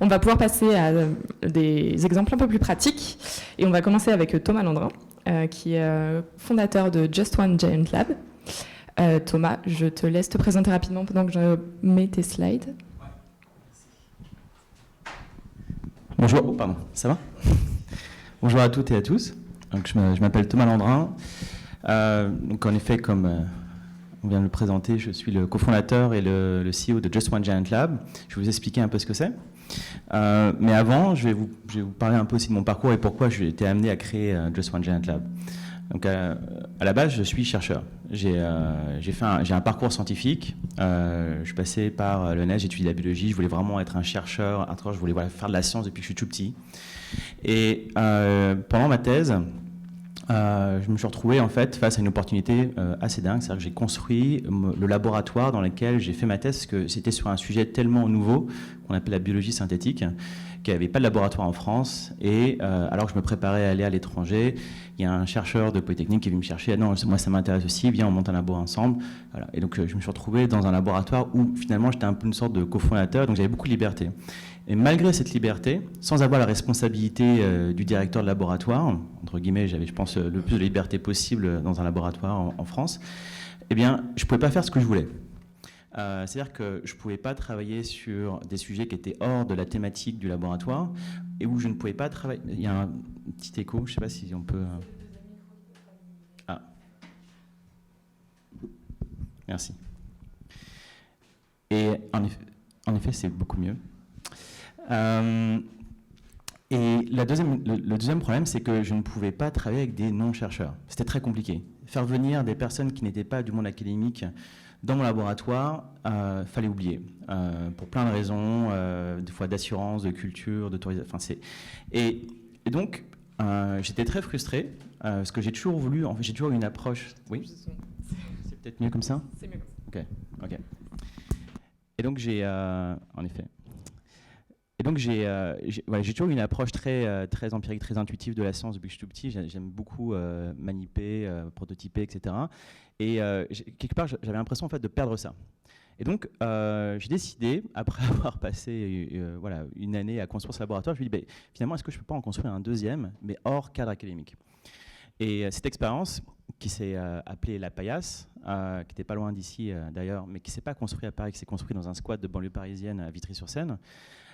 On va pouvoir passer à des exemples un peu plus pratiques. Et on va commencer avec Thomas Landrin, qui est fondateur de Just One Giant Lab. Thomas, je te laisse te présenter rapidement pendant que je mets tes slides. Bonjour, pardon, ça va? Bonjour à toutes et à tous. Donc, je m'appelle Thomas Landrin. Donc en effet, comme on vient de le présenter, je suis le cofondateur et le CEO de Just One Giant Lab. Je vais vous expliquer un peu ce que c'est. Mais avant, je vais vous parler un peu aussi de mon parcours et pourquoi j'ai été amené à créer Just One Giant Lab. Donc à la base, je suis chercheur. J'ai un parcours scientifique. Je suis passé par le NES, j'ai étudié la biologie. Je voulais vraiment être un chercheur. Je voulais faire de la science depuis que je suis tout petit. Et pendant ma thèse, je me suis retrouvé en fait face à une opportunité assez dingue. C'est-à-dire que j'ai construit le laboratoire dans lequel j'ai fait ma thèse, parce que c'était sur un sujet tellement nouveau qu'on appelle la biologie synthétique, qu'il n'y avait pas de laboratoire en France. Et alors que je me préparais à aller à l'étranger, il y a un chercheur de Polytechnique qui est venu me chercher. Ah non, moi ça m'intéresse aussi, viens on monte un labo ensemble. Voilà. Et donc je me suis retrouvé dans un laboratoire où finalement j'étais un peu une sorte de cofondateur, donc j'avais beaucoup de liberté. Et malgré cette liberté, sans avoir la responsabilité du directeur de laboratoire, entre guillemets, j'avais, je pense, le plus de liberté possible dans un laboratoire en France, eh bien, je ne pouvais pas faire ce que je voulais. C'est-à-dire que je ne pouvais pas travailler sur des sujets qui étaient hors de la thématique du laboratoire et où je ne pouvais pas travailler... Il y a un petit écho, je ne sais pas si on peut... Ah. Merci. Et en effet, c'est beaucoup mieux. Et le deuxième problème, c'est que je ne pouvais pas travailler avec des non-chercheurs. C'était très compliqué. Faire venir des personnes qui n'étaient pas du monde académique dans mon laboratoire, fallait oublier. Pour plein de raisons, des fois d'assurance, de culture, d'autorisation. Et donc, j'étais très frustré, parce que j'ai toujours voulu, j'ai toujours eu une approche... Oui, c'est peut-être mieux comme ça? C'est mieux comme ça. Ok. Et donc, en effet... Et donc j'ai toujours eu une approche très empirique, très intuitive de la science depuis que je suis tout petit. J'aime beaucoup maniper, prototyper, etc. Et quelque part, j'avais l'impression en fait de perdre ça. Et donc j'ai décidé, après avoir passé une année à construire ce laboratoire, je me suis dit, finalement, est-ce que je ne peux pas en construire un deuxième, mais hors cadre académique? Et cette expérience, qui s'est appelée La Paillasse, qui n'était pas loin d'ici d'ailleurs, mais qui ne s'est pas construite à Paris, qui s'est construite dans un squat de banlieue parisienne à Vitry-sur-Seine,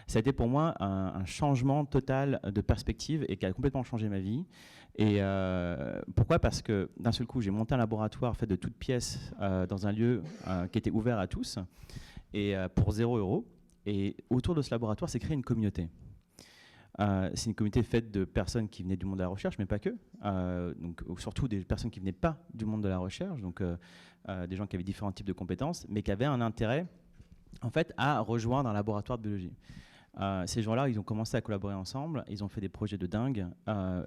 ça a été pour moi un changement total de perspective et qui a complètement changé ma vie. Et pourquoi? Parce que d'un seul coup, j'ai monté un laboratoire fait de toutes pièces dans un lieu qui était ouvert à tous et pour 0 €. Et autour de ce laboratoire, s'est créée une communauté. C'est une communauté faite de personnes qui venaient du monde de la recherche, mais pas que. Donc, surtout des personnes qui ne venaient pas du monde de la recherche, donc des gens qui avaient différents types de compétences, mais qui avaient un intérêt en fait, à rejoindre un laboratoire de biologie. Ces gens-là, ils ont commencé à collaborer ensemble, ils ont fait des projets de dingue.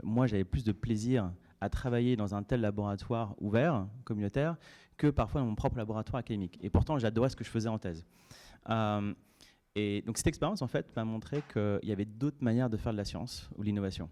Moi, j'avais plus de plaisir à travailler dans un tel laboratoire ouvert, communautaire, que parfois dans mon propre laboratoire académique. Et pourtant, j'adorais ce que je faisais en thèse. Et donc cette expérience, en fait, m'a montré qu'il y avait d'autres manières de faire de la science ou de l'innovation.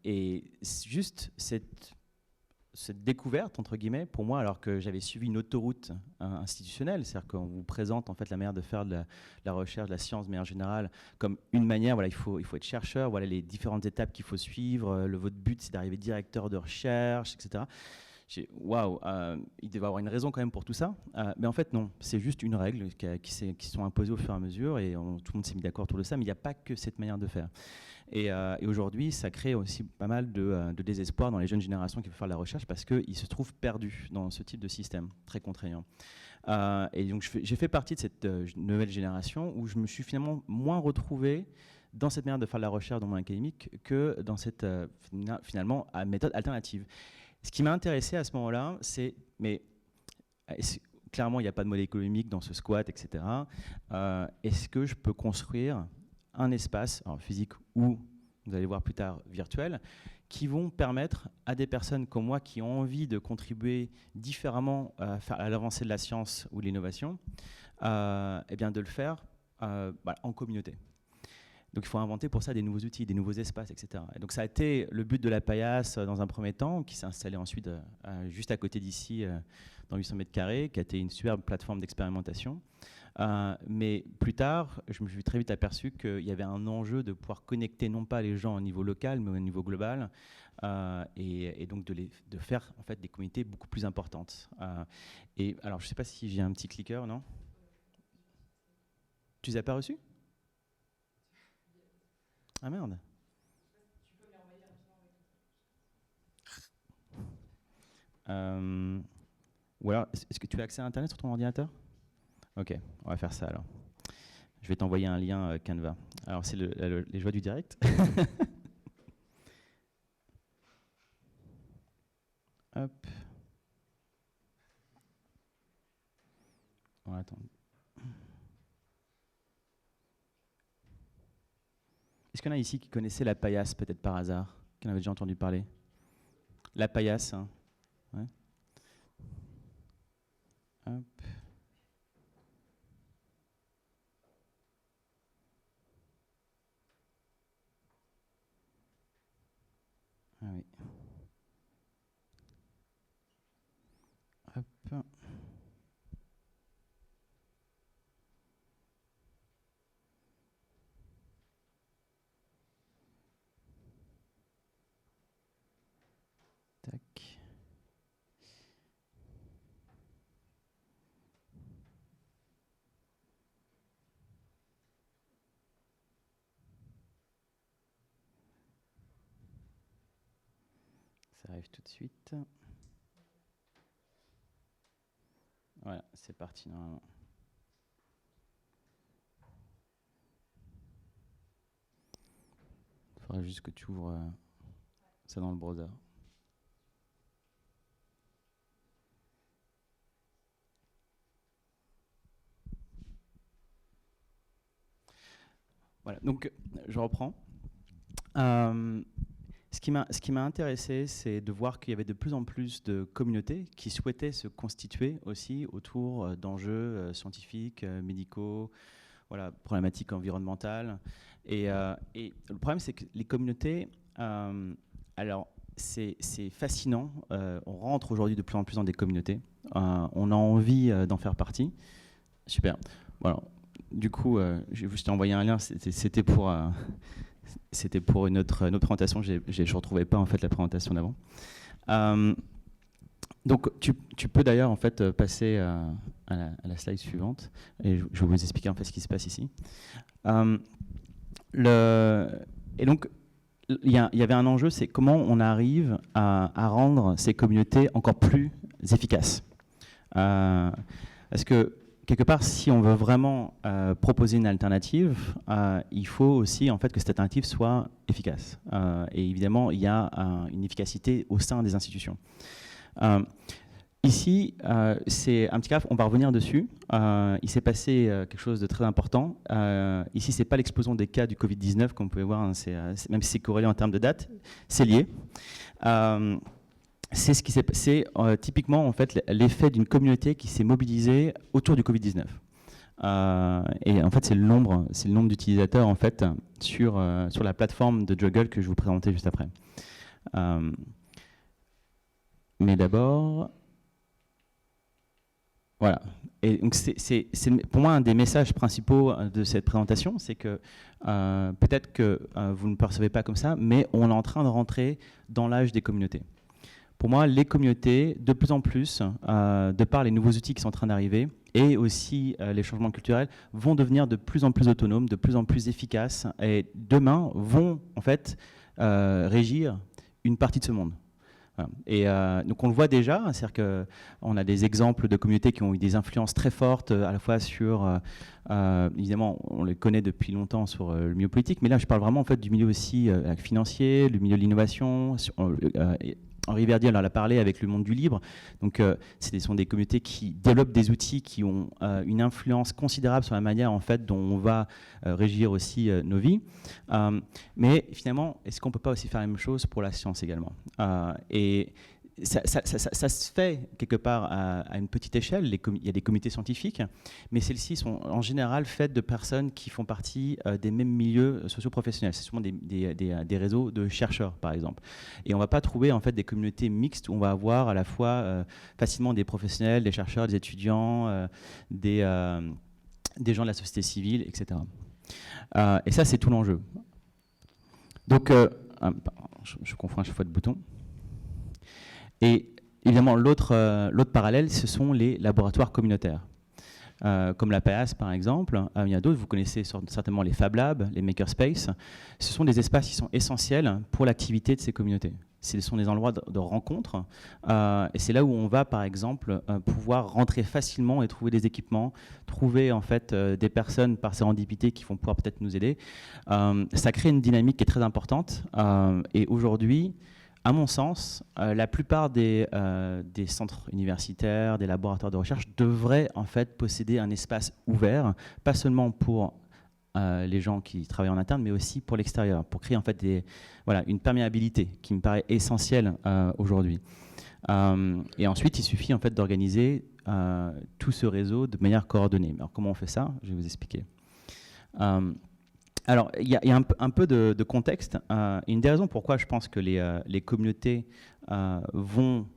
Et juste cette découverte, entre guillemets, pour moi, alors que j'avais suivi une autoroute institutionnelle, c'est-à-dire qu'on vous présente en fait la manière de faire de la recherche, de la science, de manière générale, comme une manière, voilà, il faut être chercheur, voilà les différentes étapes qu'il faut suivre, votre but c'est d'arriver directeur de recherche, etc. Waouh, il devait avoir une raison quand même pour tout ça, mais en fait non, c'est juste une règle qui se sont imposées au fur et à mesure et tout le monde s'est mis d'accord autour de ça, mais il n'y a pas que cette manière de faire. Et aujourd'hui, ça crée aussi pas mal de désespoir dans les jeunes générations qui veulent faire de la recherche parce qu'ils se trouvent perdus dans ce type de système très contraignant. Et donc j'ai fait partie de cette nouvelle génération où je me suis finalement moins retrouvé dans cette manière de faire de la recherche dans le monde académique que dans cette finalement méthode alternative. Ce qui m'a intéressé à ce moment-là, c'est clairement il n'y a pas de modèle économique dans ce squat, etc. Est-ce que je peux construire un espace physique ou, vous allez voir plus tard, virtuel, qui vont permettre à des personnes comme moi qui ont envie de contribuer différemment à l'avancée de la science ou de l'innovation, eh bien de le faire en communauté. Donc il faut inventer pour ça des nouveaux outils, des nouveaux espaces, etc. Et donc ça a été le but de La Paillasse dans un premier temps, qui s'est installé ensuite juste à côté d'ici, dans 800 mètres carrés, qui a été une superbe plateforme d'expérimentation. Mais plus tard, je me suis très vite aperçu qu'il y avait un enjeu de pouvoir connecter non pas les gens au niveau local, mais au niveau global, et donc de faire en fait des communautés beaucoup plus importantes. Et alors, je ne sais pas si j'ai un petit clicker, non? Tu les as pas reçus? Ah merde. Ou alors, est-ce que tu as accès à Internet sur ton ordinateur? Ok, on va faire ça alors. Je vais t'envoyer un lien Canva. Alors, c'est les joies du direct. Hop. On va attendre. Est-ce qu'il y en a ici qui connaissaient la paillasse, peut-être par hasard? Qui en avait déjà entendu parler? La paillasse, hein. Ouais. Hop. Ah oui. Hop. Tac. Ça arrive tout de suite. Voilà, c'est parti normalement. Il faudra juste que tu ouvres ça dans le browser. Voilà, donc je reprends. Ce qui m'a intéressé, c'est de voir qu'il y avait de plus en plus de communautés qui souhaitaient se constituer aussi autour d'enjeux scientifiques, médicaux, voilà, problématiques environnementales. Et le problème, c'est que les communautés, alors c'est fascinant. On rentre aujourd'hui de plus en plus dans des communautés. On a envie d'en faire partie. Super. Voilà. Du coup, je t'ai envoyé un lien. C'était pour une autre présentation. Je ne retrouvais pas en fait la présentation d'avant. Donc, tu peux d'ailleurs en fait passer à la slide suivante, et je vais vous expliquer en fait ce qui se passe ici. Et donc, il y avait un enjeu, c'est comment on arrive à rendre ces communautés encore plus efficaces. Parce que quelque part, si on veut vraiment proposer une alternative, il faut aussi en fait que cette alternative soit efficace. Et évidemment, il y a une efficacité au sein des institutions. Ici, c'est un petit cas, on va revenir dessus. Il s'est passé quelque chose de très important. Ici, ce n'est pas l'explosion des cas du Covid-19, comme vous pouvez voir, hein, même si c'est corrélé en termes de date, c'est lié. C'est ce qui s'est passé, typiquement en fait, l'effet d'une communauté qui s'est mobilisée autour du Covid-19. Et en fait, c'est le nombre d'utilisateurs en fait, sur la plateforme de Juggle que je vais vous présenter juste après. Mais d'abord... Voilà. Et donc c'est pour moi un des messages principaux de cette présentation, c'est que peut-être que vous ne percevez pas comme ça, mais on est en train de rentrer dans l'âge des communautés. Pour moi, les communautés, de plus en plus, de par les nouveaux outils qui sont en train d'arriver, et aussi les changements culturels, vont devenir de plus en plus autonomes, de plus en plus efficaces, et demain vont en fait régir une partie de ce monde. Voilà. Et donc on le voit déjà, c'est-à-dire qu'on a des exemples de communautés qui ont eu des influences très fortes, à la fois sur, évidemment, on les connaît depuis longtemps sur le milieu politique, mais là je parle vraiment en fait du milieu aussi financier, le milieu de l'innovation. Henri Verdier en a parlé avec le monde du libre. Donc, ce sont des communautés qui développent des outils qui ont une influence considérable sur la manière en fait, dont on va régir aussi nos vies. Mais finalement, est-ce qu'on ne peut pas aussi faire la même chose pour la science également? Et ça se fait quelque part à une petite échelle. Il y a des comités scientifiques, mais celles-ci sont en général faites de personnes qui font partie des mêmes milieux socio-professionnels. C'est souvent des réseaux de chercheurs, par exemple. Et on ne va pas trouver en fait, des communautés mixtes où on va avoir à la fois facilement des professionnels, des chercheurs, des étudiants, des des gens de la société civile, etc. Et ça, c'est tout l'enjeu. Donc, je confonds à chaque fois de boutons. Et évidemment, l'autre parallèle, ce sont les laboratoires communautaires. Comme la PAS par exemple, il y a d'autres, vous connaissez certainement les Fab Labs, les Makerspace. Ce sont des espaces qui sont essentiels pour l'activité de ces communautés. Ce sont des endroits de rencontre et c'est là où on va par exemple pouvoir rentrer facilement et trouver des équipements, trouver en fait des personnes par sérendipité qui vont pouvoir peut-être nous aider. Ça crée une dynamique qui est très importante et aujourd'hui, à mon sens, la plupart des centres universitaires, des laboratoires de recherche devraient en fait posséder un espace ouvert, pas seulement pour les gens qui travaillent en interne, mais aussi pour l'extérieur, pour créer en fait une perméabilité qui me paraît essentielle aujourd'hui. Et ensuite, il suffit en fait d'organiser tout ce réseau de manière coordonnée. Alors comment on fait ça? Je vais vous expliquer. Alors, il y a un peu de contexte. Une des raisons pourquoi je pense que les communautés vont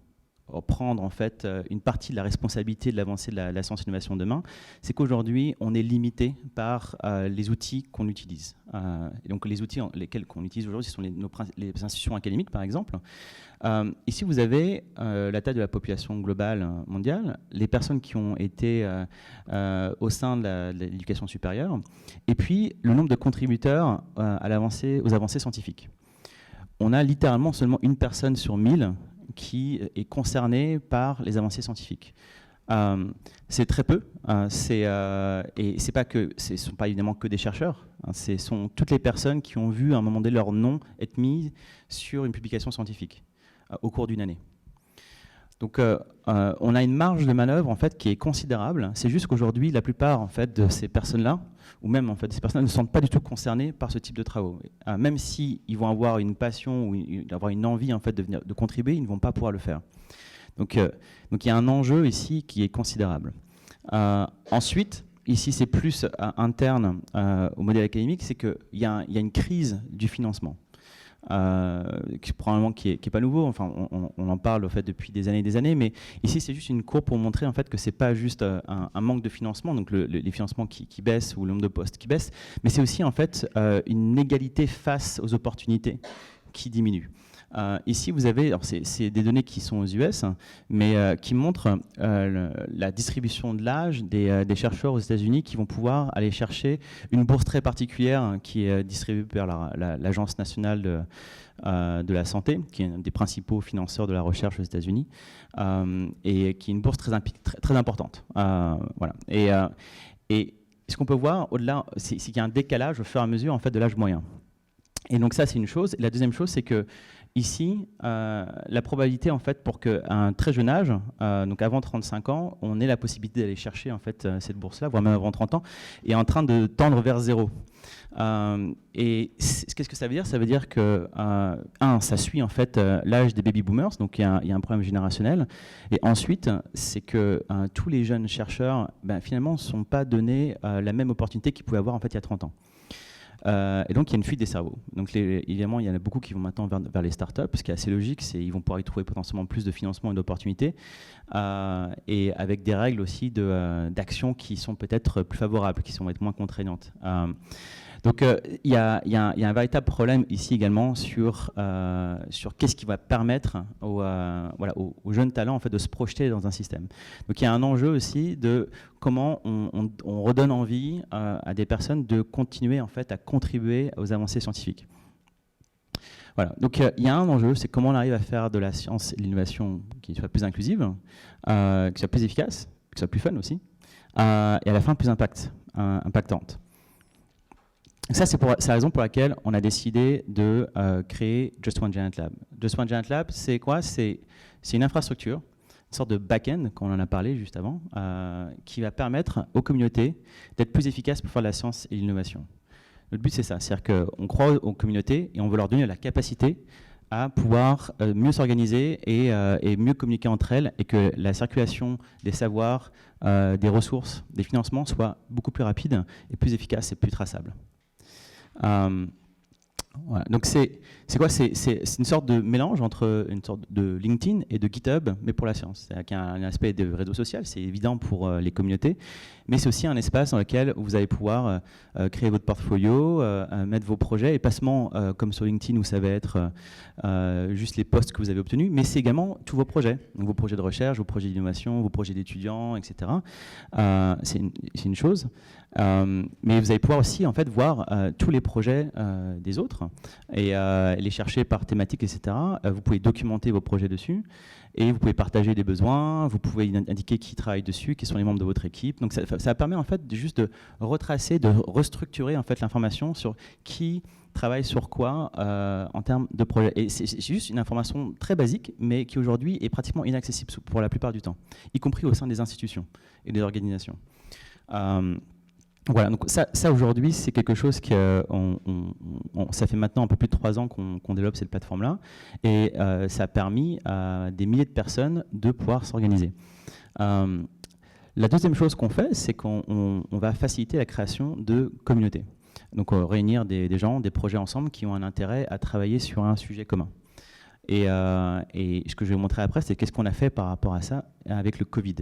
prendre en fait une partie de la responsabilité de l'avancée de la science-innovation demain, c'est qu'aujourd'hui, on est limité par les outils qu'on utilise. Et donc, les outils lesquels qu'on utilise aujourd'hui, ce sont les institutions académiques, par exemple. Ici, vous avez la taille de la population globale mondiale, les personnes qui ont été au sein de l'éducation supérieure, et puis le nombre de contributeurs aux avancées scientifiques. On a littéralement seulement une personne sur 1000 qui est concernée par les avancées scientifiques. C'est très peu, et ce ne sont pas évidemment que des chercheurs, ce sont toutes les personnes qui ont vu à un moment donné leur nom être mis sur une publication scientifique au cours d'une année. Donc on a une marge de manœuvre en fait qui est considérable. C'est juste qu'aujourd'hui, la plupart en fait de ces personnes-là, ou même en fait ces personnes-là, ne se sentent pas du tout concernées par ce type de travaux. Même s'ils vont avoir une passion ou avoir une envie en fait de contribuer, ils ne vont pas pouvoir le faire. Donc il y a un enjeu ici qui est considérable. Ensuite, ici c'est plus interne au modèle académique, c'est qu'il y a une crise du financement. Probablement qui est pas nouveau, enfin on en parle en fait depuis des années, mais ici c'est juste une courbe pour montrer en fait que c'est pas juste un manque de financement, donc les financements qui baissent ou le nombre de postes qui baissent, mais c'est aussi en fait une égalité face aux opportunités qui diminue. Ici, vous avez, c'est des données qui sont aux US, mais qui montrent la distribution de l'âge des chercheurs aux États-Unis qui vont pouvoir aller chercher une bourse très particulière qui est distribuée par l'Agence nationale de la santé, qui est un des principaux financeurs de la recherche aux États-Unis, et qui est une bourse très importante. Voilà. Et ce qu'on peut voir au-delà, c'est qu'il y a un décalage au fur et à mesure en fait, de l'âge moyen. Et donc ça, c'est une chose. Et la deuxième chose, c'est que ici, la probabilité en fait pour qu'à un très jeune âge, donc avant 35 ans, on ait la possibilité d'aller chercher en fait cette bourse-là, voire même avant 30 ans, est en train de tendre vers zéro. Et qu'est-ce que ça veut dire? Ça veut dire que ça suit en fait l'âge des baby boomers, donc il y a un problème générationnel. Et ensuite, c'est que tous les jeunes chercheurs, finalement, ne sont pas donnés la même opportunité qu'ils pouvaient avoir en fait il y a 30 ans. Et donc il y a une fuite des cerveaux. Donc évidemment, il y en a beaucoup qui vont maintenant vers les startups, ce qui est assez logique, ils vont pouvoir y trouver potentiellement plus de financement et d'opportunités, et avec des règles aussi d'action qui sont peut-être plus favorables, qui vont être moins contraignantes. Donc il y a un véritable problème ici également sur qu'est-ce qui va permettre aux jeunes talents en fait, de se projeter dans un système. Donc il y a un enjeu aussi de comment on redonne envie à des personnes de continuer en fait, à contribuer aux avancées scientifiques. Voilà. Donc il y a un enjeu, c'est comment on arrive à faire de la science et de l'innovation qui soit plus inclusive, qui soit plus efficace, qui soit plus fun aussi, et à la fin plus impactante. Ça, c'est la raison pour laquelle on a décidé de créer Just One Giant Lab. Just One Giant Lab, c'est quoi? C'est une infrastructure, une sorte de back-end, comme on en a parlé juste avant, qui va permettre aux communautés d'être plus efficaces pour faire de la science et l'innovation. Notre but, c'est ça. C'est-à-dire qu'on croit aux communautés et on veut leur donner la capacité à pouvoir mieux s'organiser et mieux communiquer entre elles et que la circulation des savoirs, des ressources, des financements soit beaucoup plus rapide et plus efficace et plus traçable. Voilà. Donc c'est quoi? C'est une sorte de mélange entre une sorte de LinkedIn et de GitHub, mais pour la science. C'est-à-dire qu'il y a un aspect de réseau social, c'est évident pour les communautés, mais c'est aussi un espace dans lequel vous allez pouvoir créer votre portfolio, mettre vos projets, et pas seulement comme sur LinkedIn où ça va être juste les posts que vous avez obtenus, mais c'est également tous vos projets. Donc vos projets de recherche, vos projets d'innovation, vos projets d'étudiants, etc. C'est une chose. Mais vous allez pouvoir aussi en fait voir tous les projets des autres et les chercher par thématique, etc. Vous pouvez documenter vos projets dessus et vous pouvez partager des besoins, vous pouvez indiquer qui travaille dessus, qui sont les membres de votre équipe. Donc ça permet en fait juste de retracer, de restructurer en fait l'information sur qui travaille sur quoi en termes de projet. Et c'est juste une information très basique, mais qui aujourd'hui est pratiquement inaccessible pour la plupart du temps, y compris au sein des institutions et des organisations. Voilà, donc ça aujourd'hui, c'est quelque chose que ça fait maintenant un peu plus de 3 ans qu'on développe cette plateforme-là, et ça a permis à des milliers de personnes de pouvoir s'organiser. La deuxième chose qu'on fait, c'est qu'on va faciliter la création de communautés. Donc réunir des gens, des projets ensemble qui ont un intérêt à travailler sur un sujet commun. Et ce que je vais vous montrer après, c'est qu'est-ce qu'on a fait par rapport à ça avec le Covid.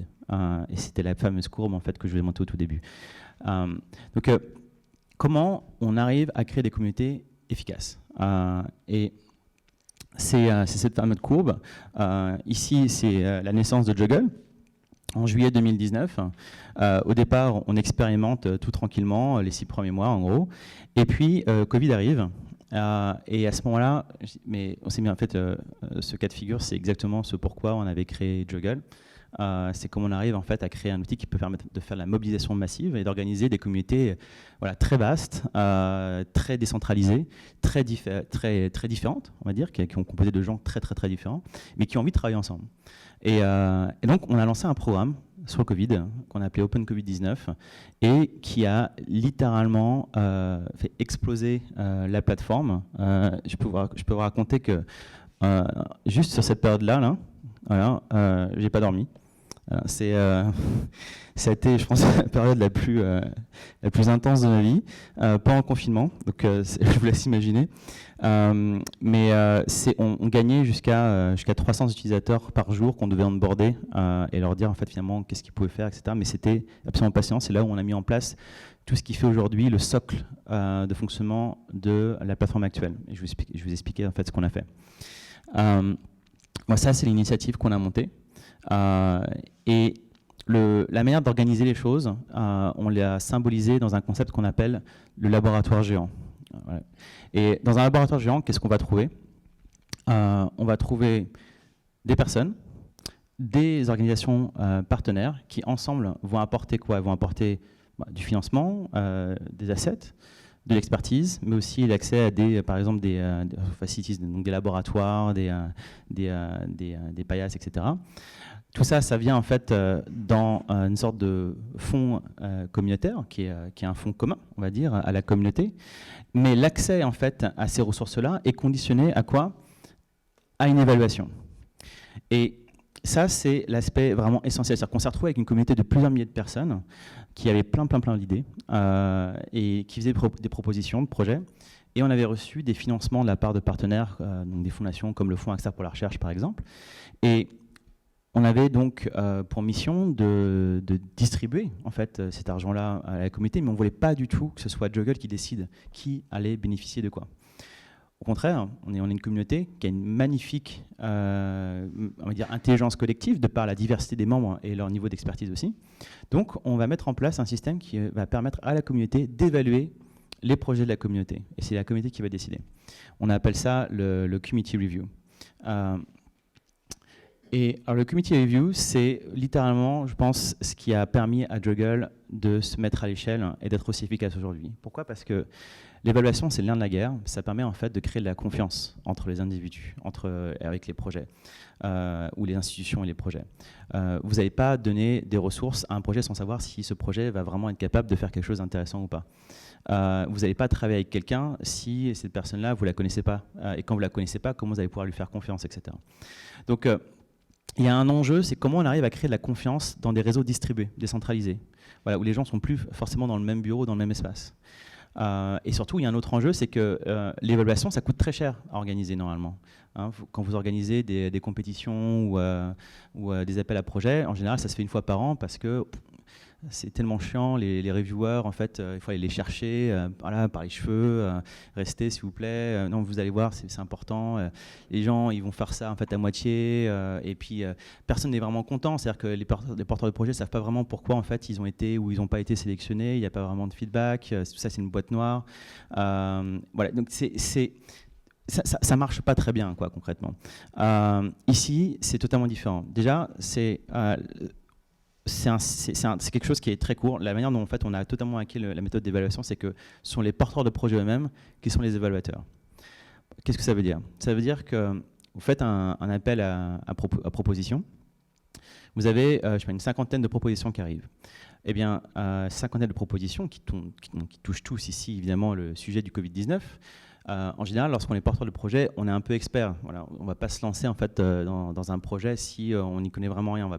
Et c'était la fameuse courbe en fait, que je vais montrer au tout début. Donc, comment on arrive à créer des communautés efficaces et c'est cette fameuse courbe. Ici, c'est la naissance de Juggle en juillet 2019. Au départ, on expérimente tout tranquillement les 6 premiers mois, en gros. Et puis, Covid arrive. Et à ce moment-là, mais on s'est mis en fait, ce cas de figure, c'est exactement ce pourquoi on avait créé Juggle. C'est comment on arrive en fait à créer un outil qui peut permettre de faire la mobilisation massive et d'organiser des communautés voilà, très vastes, très décentralisées, très différentes, on va dire, qui sont composées de gens très différents, mais qui ont envie de travailler ensemble. Et donc on a lancé un programme sur le Covid qu'on a appelé Open Covid-19 et qui a littéralement fait exploser la plateforme. Je peux vous raconter que juste sur cette période-là, voilà, j'ai pas dormi. Ça a été, je pense, la période la plus intense de ma vie, pas en confinement, donc je vous laisse imaginer. Mais on gagnait jusqu'à 300 utilisateurs par jour qu'on devait onboarder et leur dire en fait finalement qu'est-ce qu'ils pouvaient faire, etc. Mais c'était absolument passionnant. C'est là où on a mis en place tout ce qui fait aujourd'hui le socle de fonctionnement de la plateforme actuelle. Et je vais vous expliquer en fait ce qu'on a fait. Moi, ça, c'est l'initiative qu'on a montée. Et la manière d'organiser les choses, on l'a symbolisé dans un concept qu'on appelle le laboratoire géant. Voilà. Et dans un laboratoire géant, qu'est-ce qu'on va trouver? On va trouver des personnes, des organisations partenaires qui, ensemble, vont apporter quoi? Vont apporter du financement, des assets, de l'expertise, mais aussi l'accès à par exemple des facilities, donc des laboratoires, des paillasse, etc. Tout ça, ça vient en fait dans une sorte de fonds communautaire qui est un fonds commun, on va dire, à la communauté. Mais l'accès en fait à ces ressources-là est conditionné à quoi? À une évaluation. Et ça, c'est l'aspect vraiment essentiel. C'est-à-dire qu'on s'est retrouvé avec une communauté de plusieurs milliers de personnes qui avaient plein d'idées et qui faisaient des propositions de projets. Et on avait reçu des financements de la part de partenaires, donc des fondations comme le Fonds AXA pour la recherche, par exemple. Et on avait donc pour mission de distribuer en fait, cet argent-là à la communauté, mais on ne voulait pas du tout que ce soit Juggle qui décide qui allait bénéficier de quoi. Au contraire, on est une communauté qui a une magnifique on va dire, intelligence collective de par la diversité des membres et leur niveau d'expertise aussi. Donc, on va mettre en place un système qui va permettre à la communauté d'évaluer les projets de la communauté. Et c'est la communauté qui va décider. On appelle ça le Community Review. Et alors, le Community Review, c'est littéralement, je pense, ce qui a permis à Juggle de se mettre à l'échelle et d'être aussi efficace aujourd'hui. Pourquoi? Parce que l'évaluation, c'est le nerf de la guerre. Ça permet en fait de créer de la confiance entre les individus, avec les projets, ou les institutions et les projets. Vous n'allez pas donner des ressources à un projet sans savoir si ce projet va vraiment être capable de faire quelque chose d'intéressant ou pas. Vous n'allez pas travailler avec quelqu'un si cette personne-là, vous ne la connaissez pas. Et quand vous ne la connaissez pas, comment vous allez pouvoir lui faire confiance, etc. Donc, il y a un enjeu, c'est comment on arrive à créer de la confiance dans des réseaux distribués, décentralisés, voilà, où les gens ne sont plus forcément dans le même bureau, dans le même espace. Et surtout, il y a un autre enjeu, c'est que l'évaluation, ça coûte très cher à organiser normalement. Hein, quand vous organisez des compétitions ou des appels à projets, en général, ça se fait une fois par an parce que c'est tellement chiant, les reviewers, en fait, il faut aller les chercher voilà, par les cheveux, restez s'il vous plaît, non, vous allez voir, c'est important. Les gens, ils vont faire ça en fait à moitié, et puis personne n'est vraiment content, c'est-à-dire que les porteurs de projets ne savent pas vraiment pourquoi en fait ils ont été ou ils n'ont pas été sélectionnés, il n'y a pas vraiment de feedback, tout ça c'est une boîte noire. Voilà, donc ça marche pas très bien, quoi, concrètement. Ici, c'est totalement différent. Déjà, c'est quelque chose qui est très court. La manière dont en fait, on a totalement hacké la méthode d'évaluation, c'est que ce sont les porteurs de projets eux-mêmes qui sont les évaluateurs. Qu'est-ce que ça veut dire? Ça veut dire que vous faites un appel à proposition. Vous avez je sais pas, une cinquantaine de propositions qui arrivent. Eh bien, cinquantaine de propositions qui touchent tous ici, évidemment, le sujet du Covid-19. En général, lorsqu'on est porteur de projet, on est un peu expert. Voilà, on ne va pas se lancer en fait, dans un projet si on n'y connaît vraiment rien. On ne va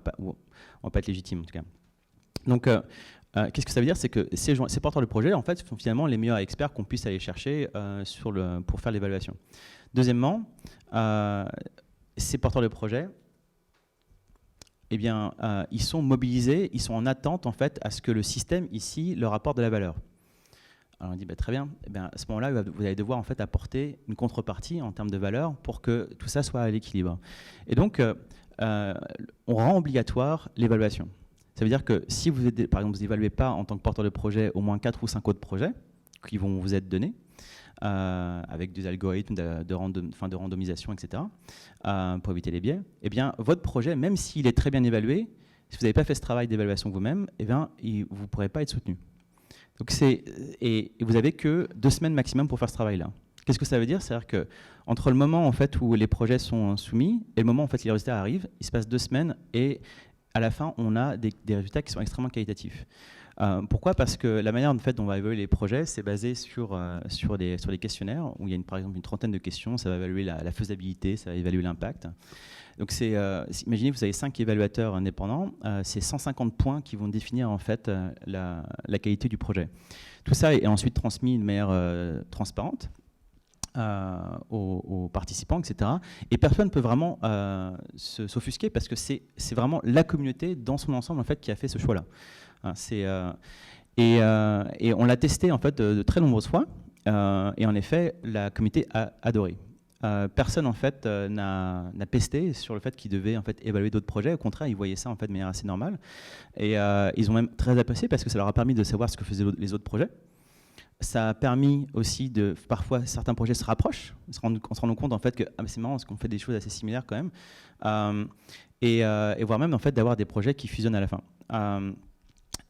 pas être légitime, en tout cas. Donc, qu'est-ce que ça veut dire? C'est que ces porteurs de projet, en fait, sont finalement les meilleurs experts qu'on puisse aller chercher pour faire l'évaluation. Deuxièmement, ces porteurs de projet, eh bien, ils sont mobilisés, ils sont en attente en fait, à ce que le système ici leur apporte de la valeur. Alors on dit très bien, eh bien, à ce moment-là, vous allez devoir en fait, apporter une contrepartie en termes de valeur pour que tout ça soit à l'équilibre. Et donc, on rend obligatoire l'évaluation. Ça veut dire que si vous êtes, par exemple, vous n'évaluez pas en tant que porteur de projet au moins 4 ou 5 autres projets qui vont vous être donnés, avec des algorithmes de randomisation, etc., pour éviter les biais, eh bien, votre projet, même s'il est très bien évalué, si vous n'avez pas fait ce travail d'évaluation vous-même, eh bien, vous ne pourrez pas être soutenu. Donc et vous n'avez que 2 semaines maximum pour faire ce travail-là. Qu'est-ce que ça veut dire? C'est-à-dire qu'entre le moment en fait, où les projets sont soumis et le moment où en fait, les résultats arrivent, il se passe 2 semaines et à la fin, on a des résultats qui sont extrêmement qualitatifs. Pourquoi? Parce que la manière en fait, dont on va évaluer les projets, c'est basé sur des questionnaires où il y a par exemple une trentaine de questions, ça va évaluer la faisabilité, ça va évaluer l'impact. Donc imaginez que vous avez 5 évaluateurs indépendants, c'est 150 points qui vont définir en fait la qualité du projet. Tout ça est ensuite transmis de manière transparente aux participants, etc. Et personne ne peut vraiment s'offusquer parce que c'est vraiment la communauté dans son ensemble en fait, qui a fait ce choix-là. Et on l'a testé en fait, de très nombreuses fois, et en effet, la communauté a adoré. Personne en fait n'a pesté sur le fait qu'ils devaient en fait évaluer d'autres projets. Au contraire, ils voyaient ça en fait de manière assez normale. Et ils ont même très apprécié parce que ça leur a permis de savoir ce que faisaient les autres projets. Ça a permis aussi de parfois certains projets se rapprochent, en se rendant compte en fait que c'est marrant parce qu'on fait des choses assez similaires quand même, et voire même en fait d'avoir des projets qui fusionnent à la fin.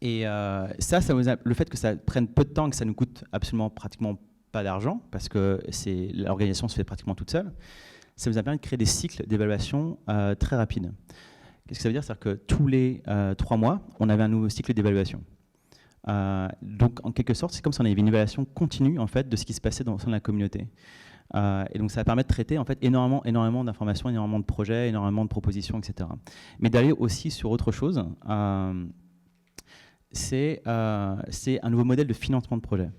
Le fait que ça prenne peu de temps, que ça nous coûte absolument pratiquement pas d'argent, parce que l'organisation se fait pratiquement toute seule, ça nous a permis de créer des cycles d'évaluation très rapides. Qu'est-ce que ça veut dire? C'est-à-dire que tous les 3 mois, on avait un nouveau cycle d'évaluation. Donc, en quelque sorte, c'est comme si on avait une évaluation continue en fait, de ce qui se passait dans la communauté. Et donc, ça va permettre de traiter en fait, énormément d'informations, énormément de projets, énormément de propositions, etc. Mais d'aller aussi sur autre chose, c'est un nouveau modèle de financement de projet.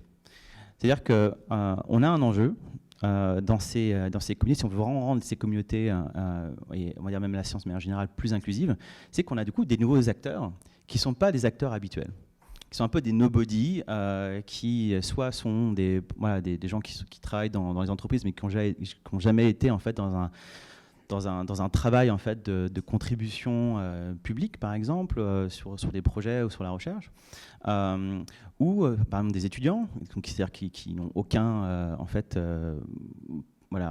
C'est-à-dire qu'on a un enjeu dans ces communautés, si on veut vraiment rendre ces communautés, et on va dire même la science, mais en général plus inclusive, c'est qu'on a du coup des nouveaux acteurs qui ne sont pas des acteurs habituels, qui sont un peu des nobody, qui soit sont des gens qui travaillent dans les entreprises, mais qui n'ont jamais été en fait dans un travail en fait de contribution publique, par exemple, sur des projets ou sur la recherche, ou par exemple des étudiants, c'est-à-dire qui n'ont aucun en fait,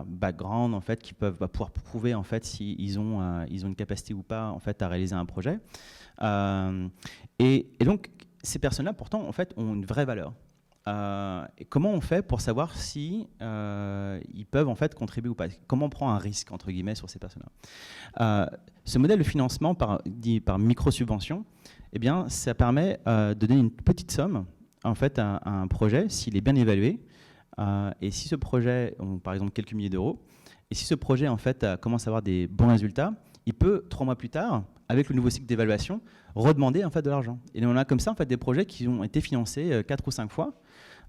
background, en fait, qui peuvent pouvoir prouver en fait s'ils ont une capacité ou pas en fait à réaliser un projet. Et donc ces personnes-là, pourtant, en fait, ont une vraie valeur. Et comment on fait pour savoir si ils peuvent en fait contribuer ou pas? Comment on prend un risque entre guillemets sur ces personnes-là? Ce modèle de financement dit par micro-subvention, eh bien, ça permet de donner une petite somme en fait à un projet s'il est bien évalué, et si ce projet, par exemple quelques milliers d'euros, et si ce projet en fait commence à avoir des bons résultats, il peut 3 mois plus tard, avec le nouveau cycle d'évaluation, redemander en fait de l'argent. Et on a comme ça en fait des projets qui ont été financés 4 ou 5 fois.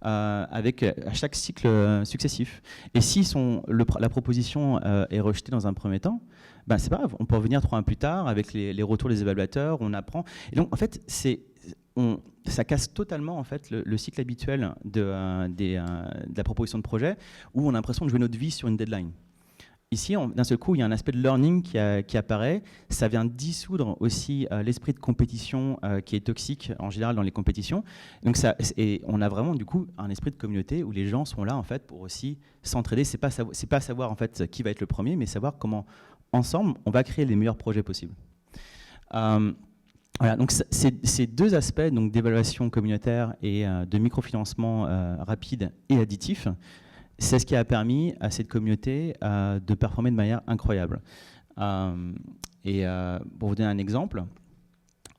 avec à chaque cycle successif. Et si la proposition est rejetée dans un premier temps, ben c'est pas grave, on peut revenir 3 mois plus tard avec les retours des évaluateurs, on apprend. Et donc en fait, ça casse totalement en fait le cycle habituel de la proposition de projet, où on a l'impression de jouer notre vie sur une deadline. Ici, d'un seul coup, il y a un aspect de learning qui apparaît. Ça vient dissoudre aussi l'esprit de compétition qui est toxique en général dans les compétitions. Donc et on a vraiment du coup un esprit de communauté où les gens sont là en fait pour aussi s'entraider. C'est pas savoir en fait qui va être le premier, mais savoir comment ensemble on va créer les meilleurs projets possibles. Voilà, donc ces 2 aspects donc d'évaluation communautaire et de microfinancement rapide et additif. C'est ce qui a permis à cette communauté de performer de manière incroyable. Pour vous donner un exemple,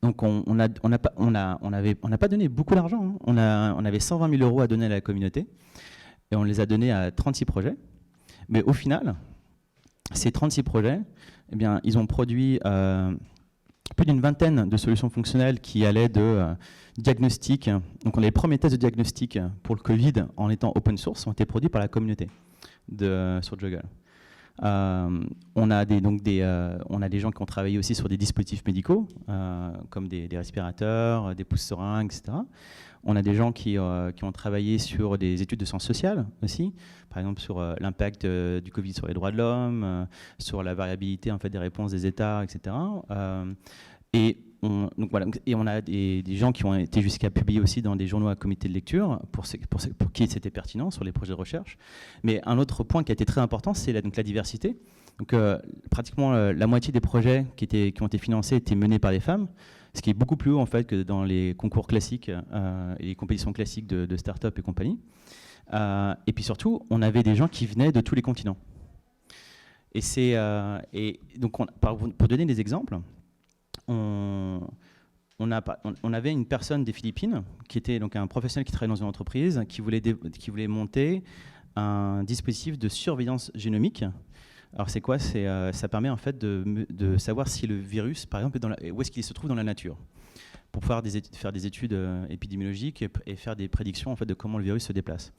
donc on n'a pas donné beaucoup d'argent. Hein. On avait 120 000 € à donner à la communauté et on les a donnés à 36 projets. Mais au final, ces 36 projets, eh bien, ils ont produit plus d'une vingtaine de solutions fonctionnelles qui allaient de diagnostic. Donc on a les premiers tests de diagnostic pour le Covid en étant open source ont été produits par la communauté sur Juggl. On a des gens qui ont travaillé aussi sur des dispositifs médicaux comme des respirateurs, des pousse-seringues, etc. On a des gens qui ont travaillé sur des études de sciences sociales aussi, par exemple sur l'impact du Covid sur les droits de l'homme, sur la variabilité en fait, des réponses des États, etc. Donc voilà, et on a des gens qui ont été jusqu'à publier aussi dans des journaux à comité de lecture pour qui c'était pertinent sur les projets de recherche. Mais un autre point qui a été très important, c'est donc la diversité. Donc pratiquement la moitié des projets qui ont été financés étaient menés par des femmes, ce qui est beaucoup plus haut en fait que dans les concours classiques et les compétitions classiques de start-up et compagnie. Et puis surtout, on avait des gens qui venaient de tous les continents. Et donc pour donner des exemples, on avait une personne des Philippines qui était donc un professionnel qui travaillait dans une entreprise qui voulait monter un dispositif de surveillance génomique. Alors c'est quoi? Ça permet en fait de savoir si le virus, par exemple, où est-ce qu'il se trouve dans la nature, pour pouvoir faire des études épidémiologiques et faire des prédictions en fait de comment le virus se déplace.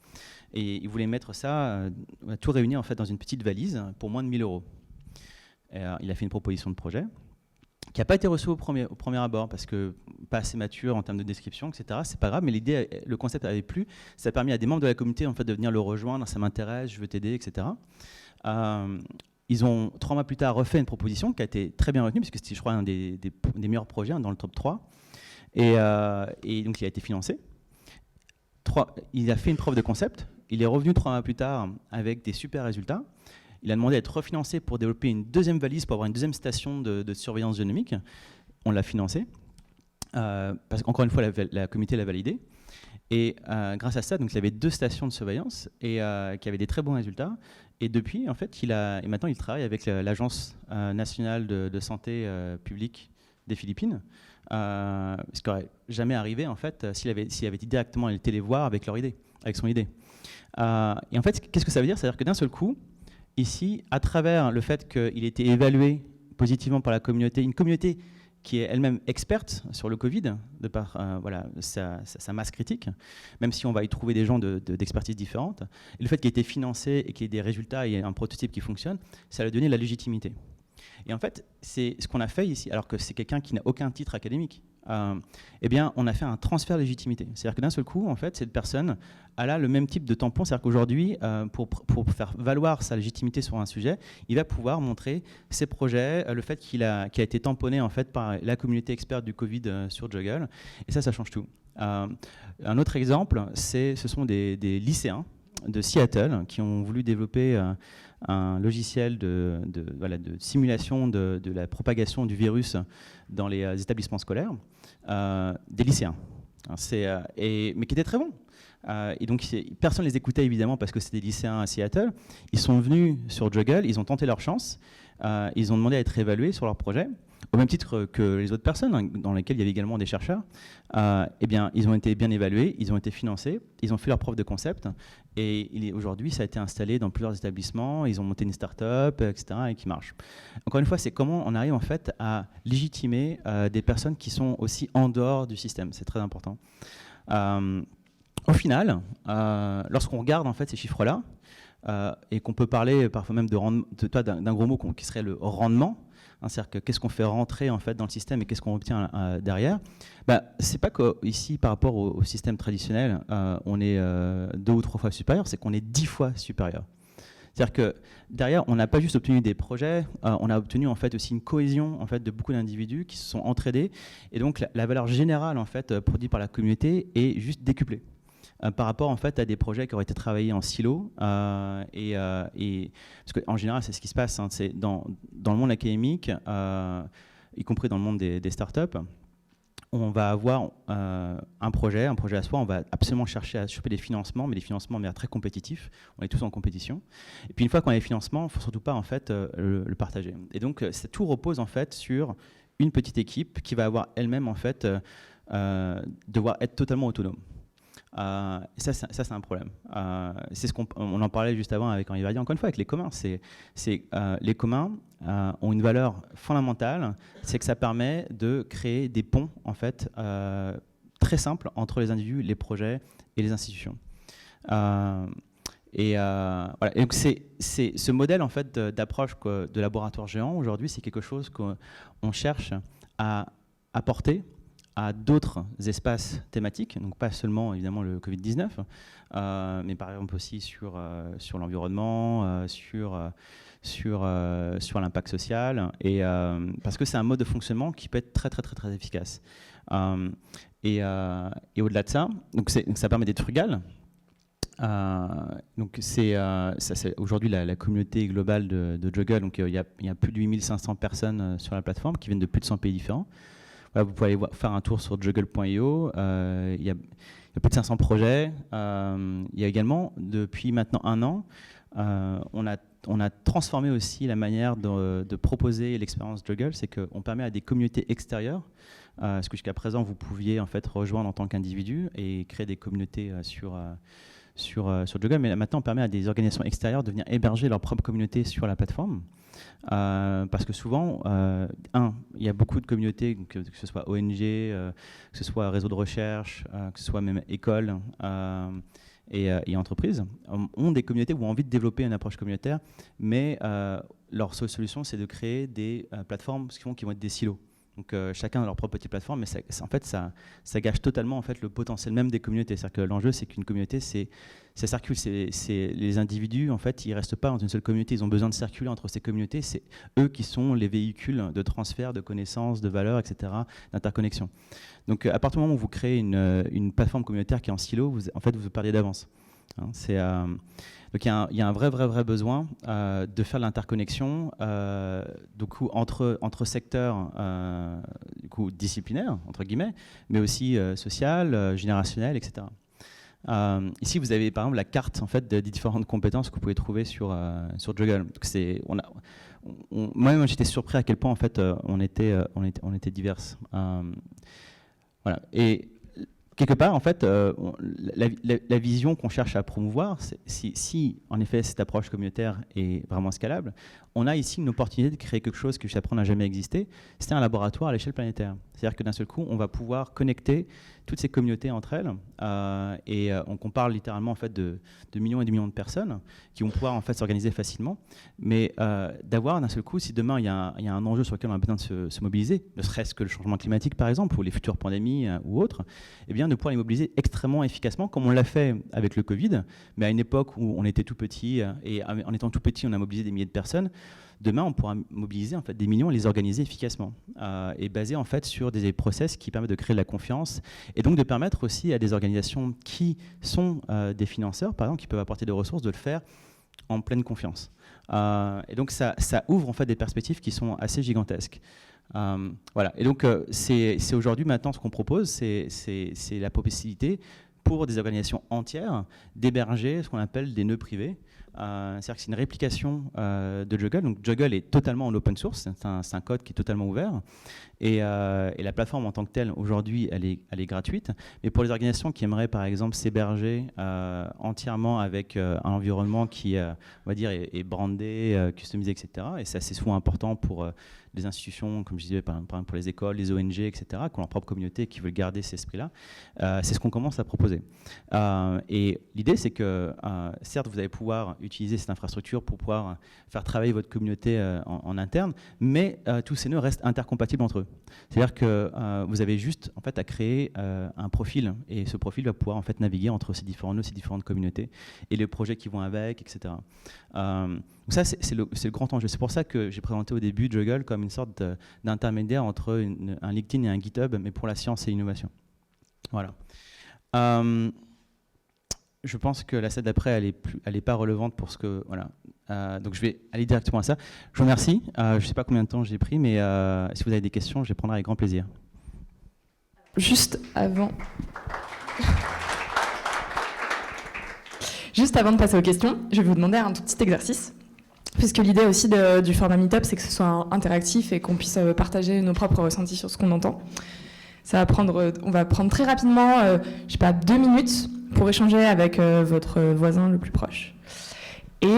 Et il voulait mettre ça, tout réunir en fait dans une petite valise pour moins de 1 000 €. Il a fait une proposition de projet qui n'a pas été reçu au premier abord parce que pas assez mature en termes de description, etc. C'est pas grave, mais le concept avait plu. Ça a permis à des membres de la communauté en fait de venir le rejoindre. Ça m'intéresse, je veux t'aider, etc. Ils ont 3 mois plus tard refait une proposition qui a été très bien retenue parce que c'était, je crois, un des meilleurs projets dans le top 3. Et donc il a été financé. Il a fait une preuve de concept. Il est revenu 3 mois plus tard avec des super résultats. Il a demandé à être refinancé pour développer une deuxième valise, pour avoir une deuxième station de surveillance génomique. On l'a financé, parce qu'encore une fois, la communauté l'a validé. Et grâce à ça, donc, il avait 2 stations de surveillance et qui avaient des très bons résultats. Et depuis, en fait, et maintenant, il travaille avec l'Agence nationale de santé publique des Philippines. Ce qui n'aurait jamais arrivé, en fait, s'il avait dit directement, il était les voir avec son idée. Et en fait, qu'est-ce que ça veut dire? C'est-à-dire que d'un seul coup, ici, à travers le fait qu'il ait été évalué positivement par la communauté, une communauté qui est elle-même experte sur le Covid, de par sa masse critique, même si on va y trouver des gens d'expertise différentes, et le fait qu'il ait été financé et qu'il y ait des résultats et un prototype qui fonctionne, ça lui a donné de la légitimité. Et en fait, c'est ce qu'on a fait ici, alors que c'est quelqu'un qui n'a aucun titre académique. Eh bien, on a fait un transfert de légitimité. C'est-à-dire que d'un seul coup, en fait, cette personne, elle a le même type de tampon. C'est-à-dire qu'aujourd'hui, pour faire valoir sa légitimité sur un sujet, il va pouvoir montrer ses projets, le fait qu'il a été tamponné en fait par la communauté experte du Covid sur Juggl. Et ça change tout. Un autre exemple, ce sont des lycéens de Seattle qui ont voulu développer un logiciel de simulation de la propagation du virus dans les établissements scolaires, des lycéens, mais qui étaient très bons. Et donc personne ne les écoutait évidemment parce que c'était des lycéens à Seattle. Ils sont venus sur Juggl, ils ont tenté leur chance, ils ont demandé à être évalués sur leur projet, au même titre que les autres personnes, dans lesquelles il y avait également des chercheurs. Eh bien, ils ont été bien évalués, ils ont été financés, ils ont fait leur preuve de concept, et aujourd'hui, ça a été installé dans plusieurs établissements, ils ont monté une start-up, etc., et qui marche. Encore une fois, c'est comment on arrive en fait à légitimer des personnes qui sont aussi en dehors du système. C'est très important. Au final, lorsqu'on regarde en fait ces chiffres-là, et qu'on peut parler parfois même d'un gros mot qui serait le rendement, hein, c'est-à-dire que qu'est-ce qu'on fait rentrer en fait dans le système et qu'est-ce qu'on obtient derrière, c'est pas qu'ici par rapport au système traditionnel, on est 2 ou 3 fois supérieur, c'est qu'on est 10 fois supérieur. C'est-à-dire que derrière, on n'a pas juste obtenu des projets, on a obtenu en fait aussi une cohésion en fait de beaucoup d'individus qui se sont entraidés, et donc la valeur générale en fait produite par la communauté est juste décuplée par rapport en fait à des projets qui auraient été travaillés en silo, parce qu'en général c'est ce qui se passe, hein, c'est dans le monde académique, y compris dans le monde des startups. On va avoir un projet à soi, on va absolument chercher à choper des financements, mais des financements de manière très compétitifs. On est tous en compétition. Et puis une fois qu'on a les financements, il ne faut surtout pas en fait, le partager. Et donc tout repose en fait sur une petite équipe qui va avoir elle-même en fait devoir être totalement autonome. Ça c'est un problème. C'est on en parlait juste avant avec Henri Verdier, encore une fois avec les communs. Les communs ont une valeur fondamentale, c'est que ça permet de créer des ponts en fait très simples entre les individus, les projets et les institutions. Voilà. Et donc ce modèle en fait d'approche de laboratoire géant aujourd'hui, c'est quelque chose qu'on cherche à apporter à d'autres espaces thématiques, donc pas seulement évidemment le Covid-19, mais par exemple aussi sur l'environnement, sur l'impact social, et parce que c'est un mode de fonctionnement qui peut être très très très très efficace. Et au-delà de ça, donc ça permet d'être frugal. Donc c'est aujourd'hui la communauté globale de Juggle, donc il y a plus de 8500 personnes sur la plateforme qui viennent de plus de 100 pays différents. Voilà, vous pouvez aller faire un tour sur juggle.io. Il y a plus de 500 projets. Il y a également, depuis maintenant 1 an, on a transformé aussi la manière de proposer l'expérience Juggle. C'est qu'on permet à des communautés extérieures, parce que jusqu'à présent, vous pouviez en fait rejoindre en tant qu'individu et créer des communautés sur Juggle. Mais maintenant, on permet à des organisations extérieures de venir héberger leur propre communauté sur la plateforme. Parce que souvent, il y a beaucoup de communautés, que ce soit ONG, que ce soit réseau de recherche, que ce soit même école et entreprises, ont des communautés ou ont envie de développer une approche communautaire, mais leur seule solution, c'est de créer des plateformes qui vont être des silos. Donc chacun a leur propre petite plateforme, mais en fait, ça gâche totalement en fait, le potentiel même des communautés. C'est-à-dire que l'enjeu, c'est qu'une communauté, ça circule. Les individus, en fait, ils ne restent pas dans une seule communauté. Ils ont besoin de circuler entre ces communautés. C'est eux qui sont les véhicules de transfert, de connaissances, de valeurs, etc., d'interconnexion. Donc à partir du moment où vous créez une plateforme communautaire qui est en silo, vous perdez d'avance. Hein, donc il y a un vrai besoin de faire de l'interconnexion du coup, entre secteurs du coup, disciplinaires, entre guillemets, mais aussi social, générationnel, etc. Ici, vous avez par exemple la carte en fait, des différentes compétences que vous pouvez trouver sur Juggle. Moi-même, j'étais surpris à quel point en fait, on était diverses. Voilà. Et quelque part, en fait, la vision qu'on cherche à promouvoir, si en effet cette approche communautaire est vraiment scalable, on a ici une opportunité de créer quelque chose que jusqu'à présent n'a jamais existé. C'est un laboratoire à l'échelle planétaire. C'est-à-dire que d'un seul coup, on va pouvoir connecter toutes ces communautés entre elles, et on parle littéralement en fait de millions et de millions de personnes qui vont pouvoir en fait s'organiser facilement. Mais d'avoir d'un seul coup, si demain il y a un enjeu sur lequel on a besoin de se mobiliser, ne serait-ce que le changement climatique par exemple, ou les futures pandémies ou autres, eh bien de pouvoir les mobiliser extrêmement efficacement, comme on l'a fait avec le Covid, mais à une époque où on était tout petit, et en étant tout petit, on a mobilisé des milliers de personnes. Demain, on pourra mobiliser en fait, des millions et les organiser efficacement, et basé en fait, sur des process qui permettent de créer de la confiance et donc de permettre aussi à des organisations qui sont des financeurs, par exemple, qui peuvent apporter des ressources, de le faire en pleine confiance. Et donc ça ouvre en fait, des perspectives qui sont assez gigantesques. Voilà. Et donc c'est aujourd'hui maintenant ce qu'on propose, c'est la possibilité pour des organisations entières d'héberger ce qu'on appelle des nœuds privés. C'est-à-dire que c'est une réplication de Juggle. Donc Juggle est totalement en open source, c'est un code qui est totalement ouvert. Et la plateforme en tant que telle, aujourd'hui, elle est gratuite. Mais pour les organisations qui aimeraient, par exemple, s'héberger entièrement avec un environnement qui, on va dire, est brandé, customisé, etc., et c'est assez souvent important pour les institutions, comme je disais, par exemple pour les écoles, les ONG, etc., qui ont leur propre communauté, qui veulent garder cet esprit-là, c'est ce qu'on commence à proposer. Et l'idée, c'est que, certes, vous allez pouvoir utiliser cette infrastructure pour pouvoir faire travailler votre communauté en interne, mais tous ces nœuds restent intercompatibles entre eux. C'est-à-dire que vous avez juste en fait, à créer un profil, et ce profil va pouvoir en fait, naviguer entre ces différents nœuds, ces différentes communautés, et les projets qui vont avec, etc. Donc ça, c'est le grand enjeu. C'est pour ça que j'ai présenté au début Juggle comme une sorte d'intermédiaire entre un LinkedIn et un GitHub, mais pour la science et l'innovation. Voilà. Je pense que la slide d'après, elle est pas relevante pour ce que... Voilà. Donc je vais aller directement à ça. Je vous remercie. Je ne sais pas combien de temps j'ai pris, mais si vous avez des questions, je les prendrai avec grand plaisir. Juste avant de passer aux questions, je vais vous demander un tout petit exercice. Puisque l'idée aussi du format Meetup, c'est que ce soit interactif et qu'on puisse partager nos propres ressentis sur ce qu'on entend. On va prendre très rapidement, 2 minutes pour échanger avec votre voisin le plus proche. Et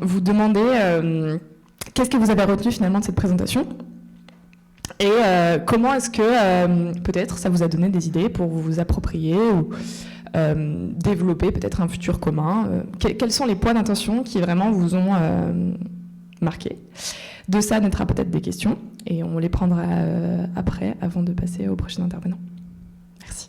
vous demander qu'est-ce que vous avez retenu finalement de cette présentation et comment est-ce que peut-être ça vous a donné des idées pour vous approprier ou développer peut-être un futur commun. Quels sont les points d'intention qui vraiment vous ont marqué? De ça naîtra peut-être des questions et on les prendra après, avant de passer au prochain intervenant. Merci.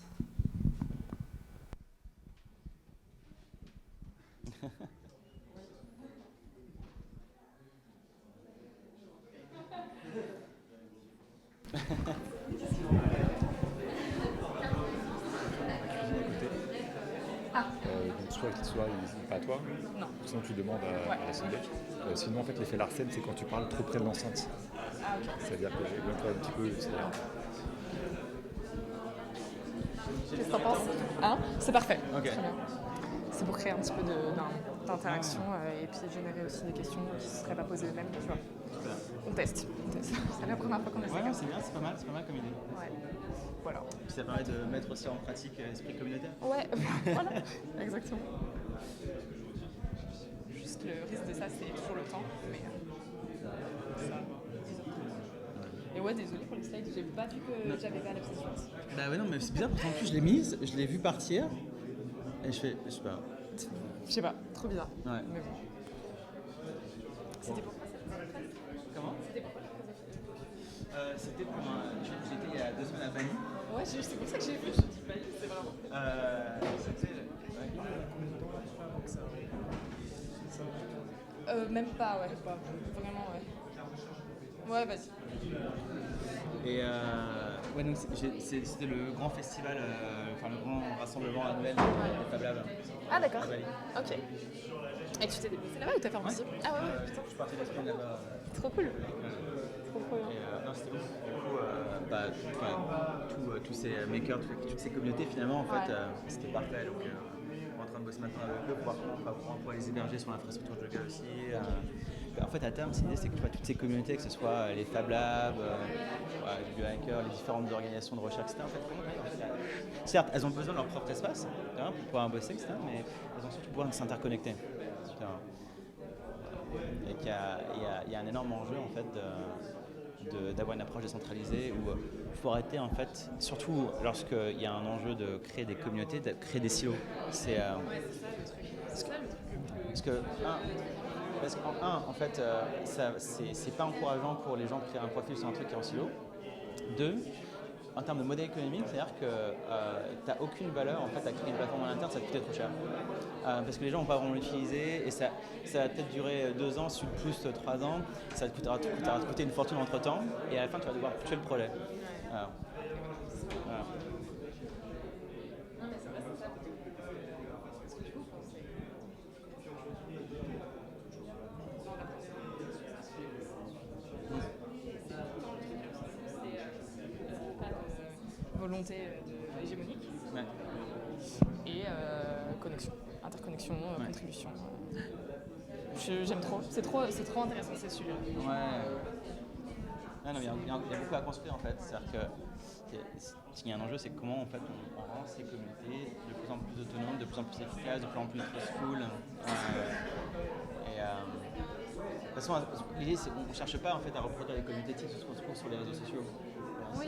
Soit pas à toi, non. Sinon tu demandes à la Sindec. Sinon en fait l'effet Larsen c'est quand tu parles trop près de l'enceinte. Ah, okay. C'est-à-dire que j'ai même pas un petit peu. Qu'est-ce que t'en penses? C'est parfait. Okay. Très bien. C'est pour créer un petit peu d'interaction et puis générer aussi des questions qui ne se seraient pas posées eux-mêmes, tu vois. On teste. C'est la première fois qu'on essaie. Ouais, c'est bien, c'est pas mal comme idée. Ouais. Voilà. Puis ça permet de mettre aussi en pratique l'esprit communautaire. Ouais, voilà, exactement. Juste le risque de ça, c'est toujours le temps. Mais et ouais, désolé pour les slides, j'ai pas vu que j'avais pas la petite chance. Bah ouais, non, mais c'est bizarre parce qu'en plus je l'ai mise, je l'ai vue partir et je sais pas. Je sais pas, trop bizarre. Ouais. Mais bon. C'était pourquoi cette présentation? Comment? C'était pourquoi la présentation? C'était pour j'étais il y a 2 semaines à Bali. Ouais, c'est pour ça que j'ai vu, je me dis Bali, c'est vraiment. Même pas, ouais. Vraiment, ouais. Ouais, vas-y. Et ouais, donc c'était le grand festival, le grand rassemblement annuel des Fab Labs. Ah d'accord. À Bali. Ok. Et tu t'es déplacé là-bas ou t'as fait un petit? Ah ouais, putain. Je suis parti 2 semaines là-bas. Trop cool. Trop cool. Non, c'était ouf. Du coup, tous ces makers, toutes ces communautés, finalement, en fait, c'était parfait. Donc, on est en train de bosser maintenant avec eux pour voir comment on pourrait les héberger sur l'infrastructure de Juggle aussi. En fait, à terme, l'idée, c'est que toutes ces communautés, que ce soit les Fab Labs, les biohackers, les différentes organisations de recherche, etc., en fait, certes, elles ont besoin de leur propre espace pour pouvoir bosser, etc., mais elles ont surtout besoin de s'interconnecter. Et qu'il y a un énorme enjeu, en fait, d'avoir une approche décentralisée où il faut arrêter, en fait, surtout lorsqu'il y a un enjeu de créer des communautés, de créer des silos. C'est parce qu'en fait, c'est pas encourageant pour les gens de créer un profil sur un truc qui est en silo. 2, en termes de modèle économique, c'est-à-dire que tu n'as aucune valeur en fait, à créer une plateforme en interne, ça te coûte trop cher. Parce que les gens vont pas vraiment l'utiliser et ça va peut-être durer 2 ans, plus 3 ans, ça va te coûter une fortune entre temps et à la fin tu vas devoir tuer le projet. Voilà. Volonté hégémonique et connexion, interconnexion, contribution. J'aime trop. C'est trop intéressant ces sujets. Ouais. Non, il y a beaucoup à construire en fait. C'est-à-dire que s'il y a un enjeu, c'est comment en fait on rend ces communautés de plus en plus autonomes, de plus en plus efficaces, de plus en plus trustful. toute façon, l'idée, c'est qu'on ne cherche pas en fait, à reproduire les communautés types, ce qu'on trouve sur les réseaux sociaux. Oui,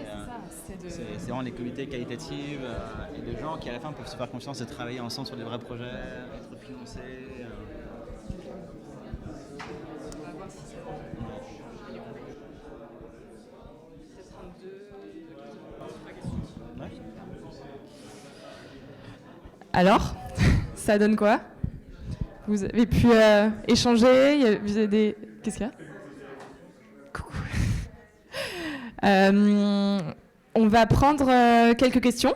c'est ça. C'est vraiment les communautés qualitatives et de gens qui, à la fin, peuvent se faire confiance et travailler ensemble sur des vrais projets, être financés. On va voir si ça va. Peut-être prendre trois questions. Ouais. Alors, ça donne quoi? Vous avez pu échanger, vous avez des... Qu'est-ce qu'il y a? Coucou. On va prendre quelques questions,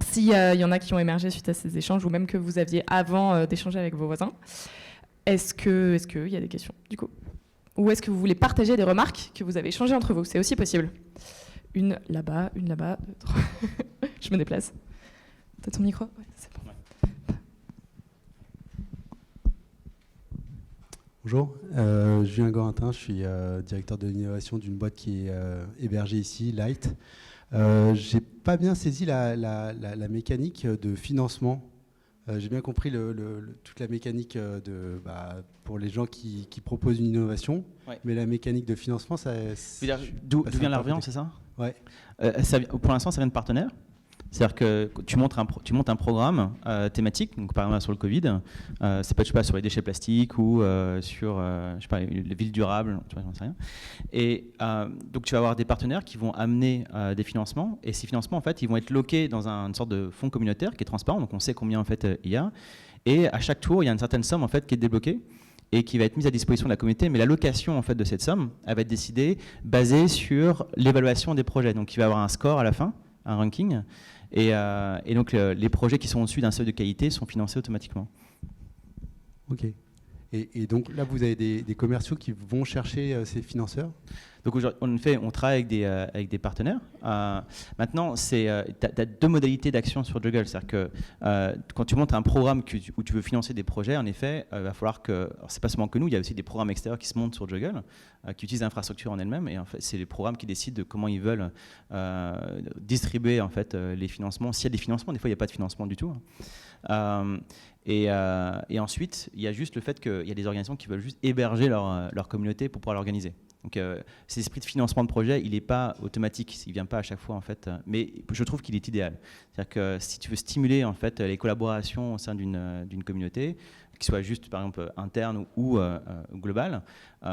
s'il y en a qui ont émergé suite à ces échanges, ou même que vous aviez avant d'échanger avec vos voisins. Est-ce qu'il y a des questions, du coup? Ou est-ce que vous voulez partager des remarques que vous avez échangées entre vous? C'est aussi possible. Une là-bas, deux, trois. Je me déplace. T'as ton micro? Ouais, c'est bon. Bonjour, Julien Gorintin, je suis directeur de l'innovation d'une boîte qui est hébergée ici, Light. J'ai pas bien saisi la mécanique de financement. J'ai bien compris toute la mécanique pour les gens qui proposent une innovation, ouais. Mais la mécanique de financement, d'où vient l'argent, c'est ça? Ouais. Pour l'instant, ça vient de partenaires. C'est-à-dire que tu montes un programme thématique, donc par exemple sur le Covid, c'est pas sur les déchets plastiques ou sur je sais pas, les villes durables, j'en sais rien. Et donc tu vas avoir des partenaires qui vont amener des financements, et ces financements en fait ils vont être loqués dans une sorte de fonds communautaire qui est transparent, donc on sait combien en fait il y a, et à chaque tour il y a une certaine somme en fait qui est débloquée et qui va être mise à disposition de la communauté, mais l'allocation en fait de cette somme, elle va être décidée basée sur l'évaluation des projets, donc il va y avoir un score à la fin, un ranking. Et donc les projets qui sont au-dessus d'un seuil de qualité sont financés automatiquement. Ok. Et donc là, vous avez des commerciaux qui vont chercher ces financeurs? Donc en effet, on travaille avec des partenaires. Maintenant, tu as deux modalités d'action sur Juggle. C'est-à-dire que quand tu montes un programme où tu veux financer des projets, en effet, il va falloir que... Alors, c'est pas seulement que nous, il y a aussi des programmes extérieurs qui se montent sur Juggle, qui utilisent l'infrastructure en elle-même. Et en fait, c'est les programmes qui décident de comment ils veulent distribuer en fait, les financements. S'il y a des financements, des fois, il n'y a pas de financement du tout. Et ensuite, il y a juste le fait qu'il y a des organisations qui veulent juste héberger leur communauté pour pouvoir l'organiser. Donc, cet esprit de financement de projet, il n'est pas automatique, il ne vient pas à chaque fois en fait, mais je trouve qu'il est idéal. C'est-à-dire que si tu veux stimuler en fait les collaborations au sein d'une communauté, qui soit juste par exemple interne ou globale,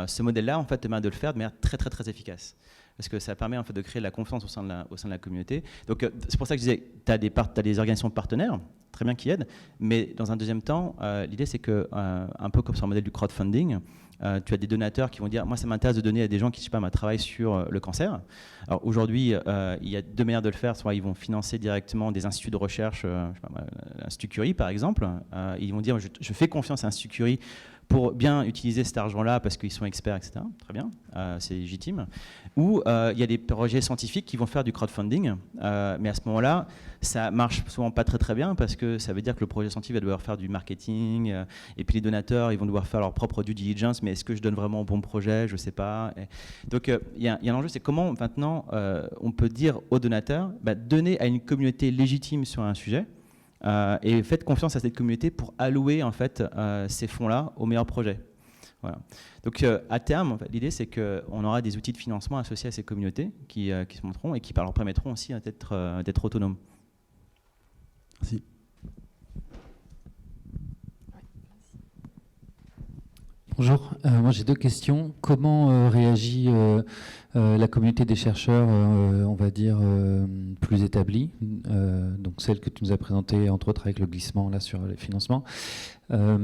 ce modèle-là en fait te permet de le faire de manière très très très efficace. Parce que ça permet en fait de créer de la confiance au sein de la communauté. Donc c'est pour ça que je disais, tu as des organisations partenaires, très bien, qui aident, mais dans un deuxième temps, l'idée c'est que, un peu comme sur le modèle du crowdfunding, tu as des donateurs qui vont dire, moi ça m'intéresse de donner à des gens qui, je sais pas, travaillent sur le cancer. Alors aujourd'hui, il y a deux manières de le faire. Soit ils vont financer directement des instituts de recherche, je sais pas, l'Institut Curie par exemple. Ils vont dire, je fais confiance à l'Institut Curie pour bien utiliser cet argent-là parce qu'ils sont experts, etc. Très bien, c'est légitime. Ou il y a des projets scientifiques qui vont faire du crowdfunding, mais à ce moment-là, ça marche souvent pas très très bien parce que ça veut dire que le projet scientifique va devoir faire du marketing, et puis les donateurs, ils vont devoir faire leur propre due diligence, mais est-ce que je donne vraiment au bon projet? Je sais pas. Donc il y a un enjeu, c'est comment maintenant on peut dire aux donateurs, donnez à une communauté légitime sur un sujet, et faites confiance à cette communauté pour allouer en fait ces fonds-là aux meilleurs projets. Voilà. Donc à terme, en fait, l'idée c'est qu'on aura des outils de financement associés à ces communautés qui se montreront et qui leur permettront aussi d'être autonomes. Merci. Bonjour, moi j'ai deux questions. Comment réagit la communauté des chercheurs, on va dire, plus établie, donc celle que tu nous as présentée entre autres avec le glissement là sur les financements. La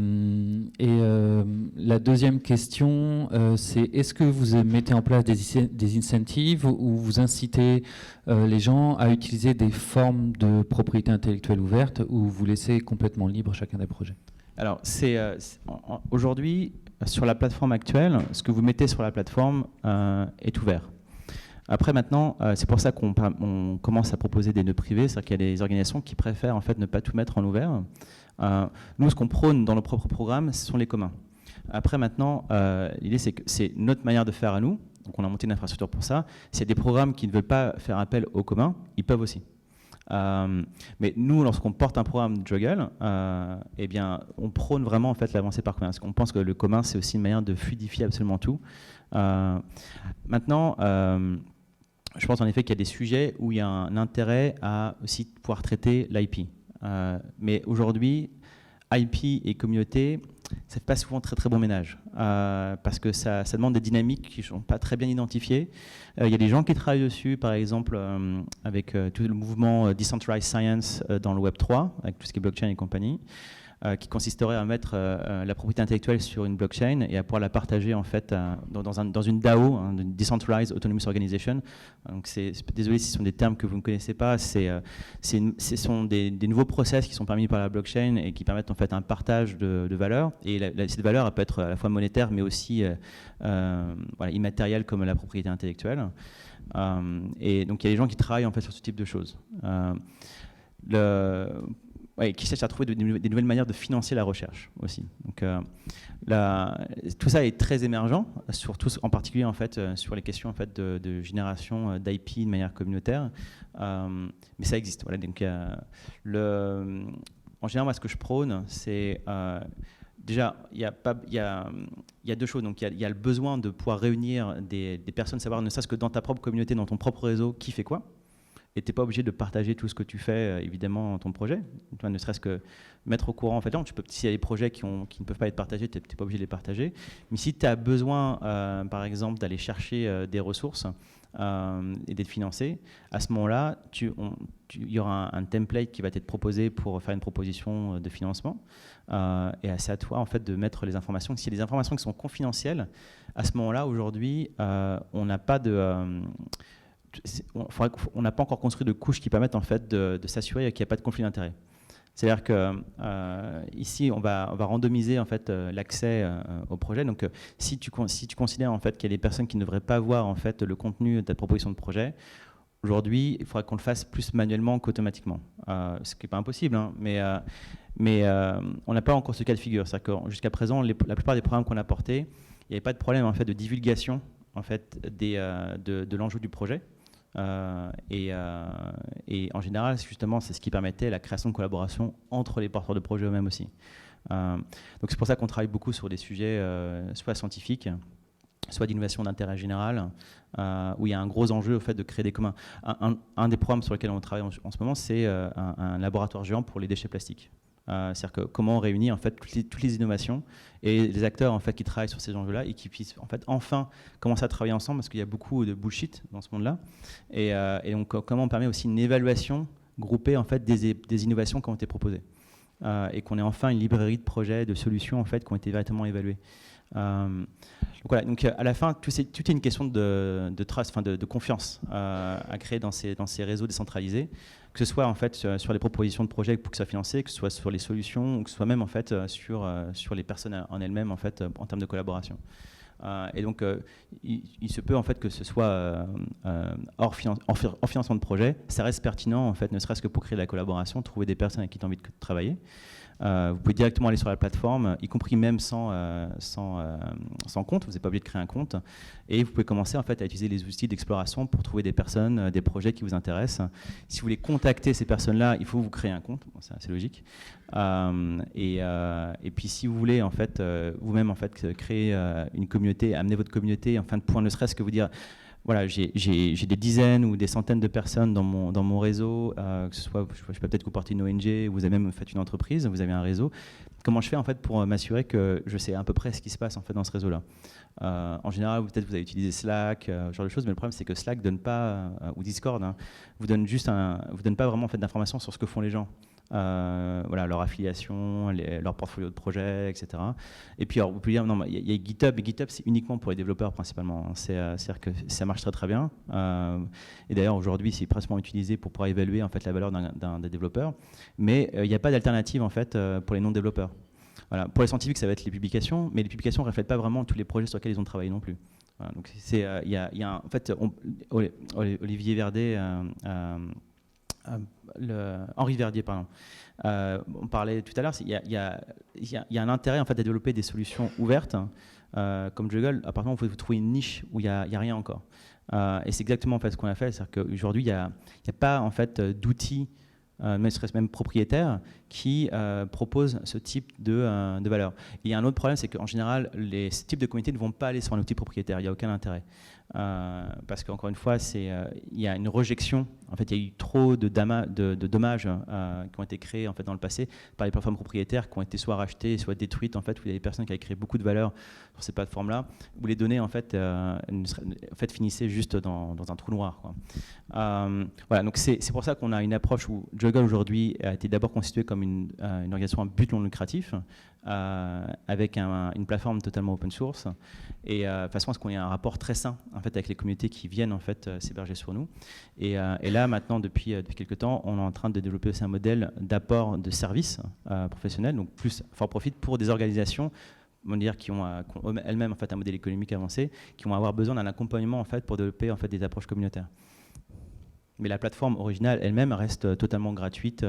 deuxième question, c'est est-ce que vous mettez en place des incentives ou vous incitez les gens à utiliser des formes de propriété intellectuelle ouverte ou vous laissez complètement libre chacun des projets? Alors aujourd'hui, sur la plateforme actuelle, ce que vous mettez sur la plateforme est ouvert. Après maintenant, c'est pour ça qu'on commence à proposer des nœuds privés, c'est-à-dire qu'il y a des organisations qui préfèrent en fait ne pas tout mettre en ouvert. Nous, ce qu'on prône dans nos propres programmes, ce sont les communs. Après maintenant, l'idée c'est que c'est notre manière de faire à nous, donc on a monté une infrastructure pour ça. S'il y a des programmes qui ne veulent pas faire appel aux communs, ils peuvent aussi. Mais nous, lorsqu'on porte un programme de Juggle, eh bien, on prône vraiment en fait l'avancée par commun, parce qu'on pense que le commun, c'est aussi une manière de fluidifier absolument tout. Maintenant, je pense en effet qu'il y a des sujets où il y a un intérêt à aussi pouvoir traiter l'IP. Mais aujourd'hui, IP et communauté, ça ne fait pas souvent très très bon ménage, parce que ça demande des dynamiques qui ne sont pas très bien identifiées. Il y a des gens qui travaillent dessus, par exemple avec tout le mouvement Decentralized Science dans le Web3, avec tout ce qui est blockchain et compagnie, qui consisterait à mettre la propriété intellectuelle sur une blockchain et à pouvoir la partager en fait dans une DAO, hein, une Decentralized Autonomous Organization. Donc désolé si ce sont des termes que vous ne connaissez pas, ce sont des nouveaux process qui sont permis par la blockchain et qui permettent en fait un partage de valeurs. Et cette valeur, elle peut être à la fois monétaire mais aussi immatérielle comme la propriété intellectuelle. Et donc il y a des gens qui travaillent en fait sur ce type de choses. Qui cherchent à trouver des nouvelles manières de financer la recherche aussi. Donc, tout ça est très émergent, surtout en particulier en fait, sur les questions en fait, de génération d'IP de manière communautaire. Mais ça existe. Voilà. Donc, en général, moi, ce que je prône, c'est déjà, il y a deux choses. Donc, il y a le besoin de pouvoir réunir des personnes, savoir ne serait-ce que dans ta propre communauté, dans ton propre réseau, qui fait quoi. Et tu n'es pas obligé de partager tout ce que tu fais, évidemment, dans ton projet. Toi, ne serait-ce que mettre au courant. En fait, non, s'il y a des projets qui ne peuvent pas être partagés, tu n'es pas obligé de les partager. Mais si tu as besoin, par exemple, d'aller chercher des ressources et d'être financé, à ce moment-là, il y aura un template qui va t'être proposé pour faire une proposition de financement. Et c'est à toi, en fait, de mettre les informations. S'il y a des informations qui sont confidentielles, à ce moment-là, aujourd'hui, on n'a pas de... on n'a pas encore construit de couches qui permettent en fait de s'assurer qu'il n'y a pas de conflit d'intérêts. C'est-à-dire que ici, on va randomiser en fait l'accès au projet. Donc, si tu considères en fait qu'il y a des personnes qui ne devraient pas voir en fait le contenu de ta proposition de projet, aujourd'hui, il faudra qu'on le fasse plus manuellement qu'automatiquement. Ce qui n'est pas impossible, hein, mais on n'a pas encore ce cas de figure. C'est-à-dire que jusqu'à présent, la plupart des programmes qu'on a portés, il n'y avait pas de problème en fait de divulgation en fait de l'enjeu du projet. Et en général, justement, c'est ce qui permettait la création de collaboration entre les porteurs de projets eux-mêmes aussi. Donc c'est pour ça qu'on travaille beaucoup sur des sujets soit scientifiques, soit d'innovation d'intérêt général, où il y a un gros enjeu au fait de créer des communs. Un des programmes sur lesquels on travaille en ce moment, c'est un laboratoire géant pour les déchets plastiques. C'est-à-dire que comment on réunit en fait toutes les innovations et les acteurs en fait qui travaillent sur ces enjeux-là et qui puissent en fait enfin commencer à travailler ensemble, parce qu'il y a beaucoup de bullshit dans ce monde-là. Et donc comment on permet aussi une évaluation groupée en fait des innovations qui ont été proposées et qu'on ait enfin une librairie de projets, de solutions en fait qui ont été véritablement évaluées. Donc voilà, donc à la fin, tout est une question de trust, enfin de confiance à créer dans ces réseaux décentralisés, que ce soit en fait sur les propositions de projets pour que ça soit financé, que ce soit sur les solutions, ou que ce soit même en fait sur les personnes en elles-mêmes en fait en termes de collaboration. Et donc il se peut en fait que ce soit hors financement de projet, ça reste pertinent en fait, ne serait-ce que pour créer de la collaboration, trouver des personnes avec qui tu as envie de travailler. Vous pouvez directement aller sur la plateforme, y compris même sans compte, vous n'êtes pas obligé de créer un compte, et vous pouvez commencer en fait à utiliser les outils d'exploration pour trouver des personnes, des projets qui vous intéressent. Si vous voulez contacter ces personnes-là, il faut vous créer un compte, bon, c'est logique. Et puis si vous voulez en fait vous-même en fait créer une communauté, amener votre communauté, en fin de point, ne serait-ce que vous dire voilà, j'ai des dizaines ou des centaines de personnes dans mon réseau, que ce soit, je peux peut-être que vous portez une ONG, vous avez même fait une entreprise, vous avez un réseau. Comment je fais en fait pour m'assurer que je sais à peu près ce qui se passe en fait dans ce réseau-là. En général, peut-être vous avez utilisé Slack, ce genre de choses, mais le problème c'est que Slack donne pas, ou Discord, hein, vous donne pas vraiment en fait d'informations sur ce que font les gens. Voilà, leur affiliation, leur portfolio de projets, etc. Et puis, alors, vous pouvez dire, non, il y a GitHub, et GitHub, c'est uniquement pour les développeurs principalement. C'est-à-dire que ça marche très très bien. Et d'ailleurs, aujourd'hui, c'est principalement utilisé pour pouvoir évaluer en fait la valeur d'un développeur. Mais il n'y a pas d'alternative en fait pour les non-développeurs. Voilà. Pour les scientifiques, ça va être les publications, mais les publications ne reflètent pas vraiment tous les projets sur lesquels ils ont travaillé non plus. Voilà, donc, en fait, Olivier Verdet Henri Verdier, pardon. On parlait tout à l'heure, il y a un intérêt en fait, à développer des solutions ouvertes, comme Juggle. À partir du moment où vous trouvez une niche où il n'y a rien encore. Et c'est exactement en fait, ce qu'on a fait, c'est-à-dire qu'aujourd'hui, il n'y a pas en fait, d'outils, même propriétaires, qui proposent ce type de valeur. Il y a un autre problème, c'est qu'en général, ce type de communautés ne vont pas aller sur un outil propriétaire, il n'y a aucun intérêt. Parce qu'encore une fois, il y a une rejection. En fait, il y a eu trop de dommages qui ont été créés en fait, dans le passé par les plateformes propriétaires qui ont été soit rachetées, soit détruites. En fait, où il y a des personnes qui avaient créé beaucoup de valeur sur ces plateformes-là, où les données en fait, finissaient juste dans un trou noir, quoi. Voilà, donc c'est pour ça qu'on a une approche où Juggle aujourd'hui a été d'abord constituée comme une organisation à but non lucratif, avec une plateforme totalement open source, et de façon à ce qu'on ait un rapport très sain en fait, avec les communautés qui viennent en fait, s'héberger sur nous. Et là, maintenant, depuis quelques temps, on est en train de développer aussi un modèle d'apport de services professionnels, donc plus for profit pour des organisations qui ont elles-mêmes en fait, un modèle économique avancé, qui vont avoir besoin d'un accompagnement en fait, pour développer en fait, des approches communautaires. Mais la plateforme originale elle-même reste totalement gratuite.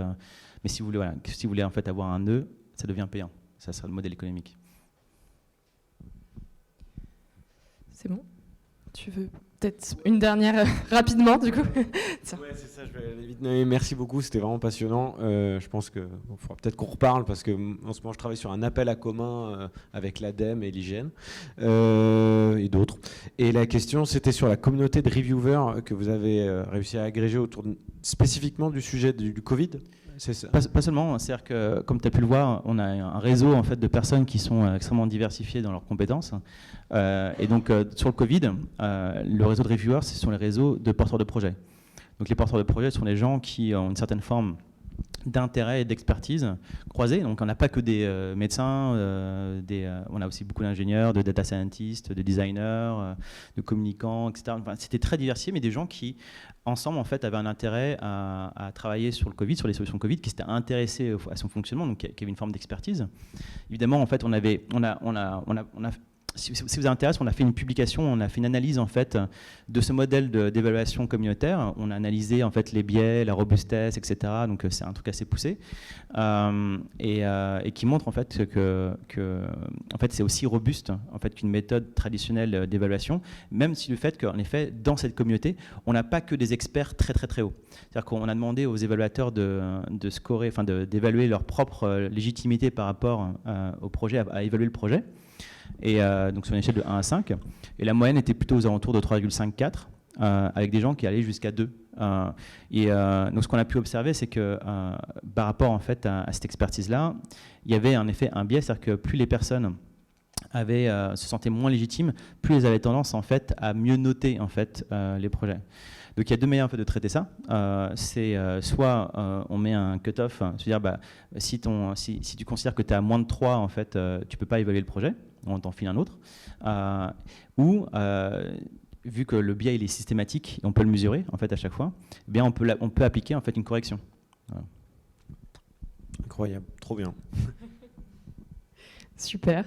Mais si vous voulez en fait, avoir un nœud, ça devient payant. Ça sera le modèle économique. C'est bon? Tu veux peut-être une dernière rapidement du coup? Ouais, c'est ça, je vais aller vite. Non, merci beaucoup, c'était vraiment passionnant. Je pense qu'il faudra peut-être qu'on reparle parce qu'en ce moment je travaille sur un appel à commun avec l'ADEME et l'IGN et d'autres. Et la question c'était sur la communauté de reviewers que vous avez réussi à agréger autour spécifiquement du sujet du Covid. C'est ça. Pas seulement, c'est-à-dire que comme tu as pu le voir, on a un réseau en fait, de personnes qui sont extrêmement diversifiées dans leurs compétences. Et donc sur le Covid, le réseau de reviewers, ce sont les réseaux de porteurs de projets. Donc les porteurs de projets sont les gens qui ont une certaine forme d'intérêt et d'expertise croisée. Donc on n'a pas que des médecins, on a aussi beaucoup d'ingénieurs, de data scientists, de designers, de communicants, etc. Enfin, c'était très diversifié, mais des gens qui ensemble en fait avaient un intérêt à travailler sur le Covid, sur les solutions Covid, qui s'étaient intéressés à son fonctionnement, donc qui avait une forme d'expertise. Évidemment, en fait, si vous intéresse, on a fait une publication, on a fait une analyse en fait de ce modèle d'évaluation communautaire. On a analysé en fait les biais, la robustesse, etc. Donc c'est un truc assez poussé et qui montre en fait que en fait c'est aussi robuste en fait qu'une méthode traditionnelle d'évaluation, même si le fait qu'en effet dans cette communauté on n'a pas que des experts très très très hauts. C'est-à-dire qu'on a demandé aux évaluateurs de scorer, enfin d'évaluer leur propre légitimité par rapport au projet, à évaluer le projet. Et donc sur une échelle de 1 à 5, et la moyenne était plutôt aux alentours de 3,5-4, avec des gens qui allaient jusqu'à 2. Donc ce qu'on a pu observer, c'est que par rapport en fait, à cette expertise-là, il y avait en effet un biais, c'est-à-dire que plus les personnes se sentaient moins légitimes, plus elles avaient tendance en fait, à mieux noter en fait, les projets. Donc il y a deux manières en fait, de traiter ça. C'est soit on met un cut-off, c'est-à-dire si tu considères que tu es à moins de 3, en fait, tu ne peux pas évaluer le projet, on t'en file un autre. Ou vu que le biais il est systématique, et on peut le mesurer en fait, à chaque fois, eh bien, on peut appliquer en fait, une correction. Voilà. Incroyable, trop bien. Super.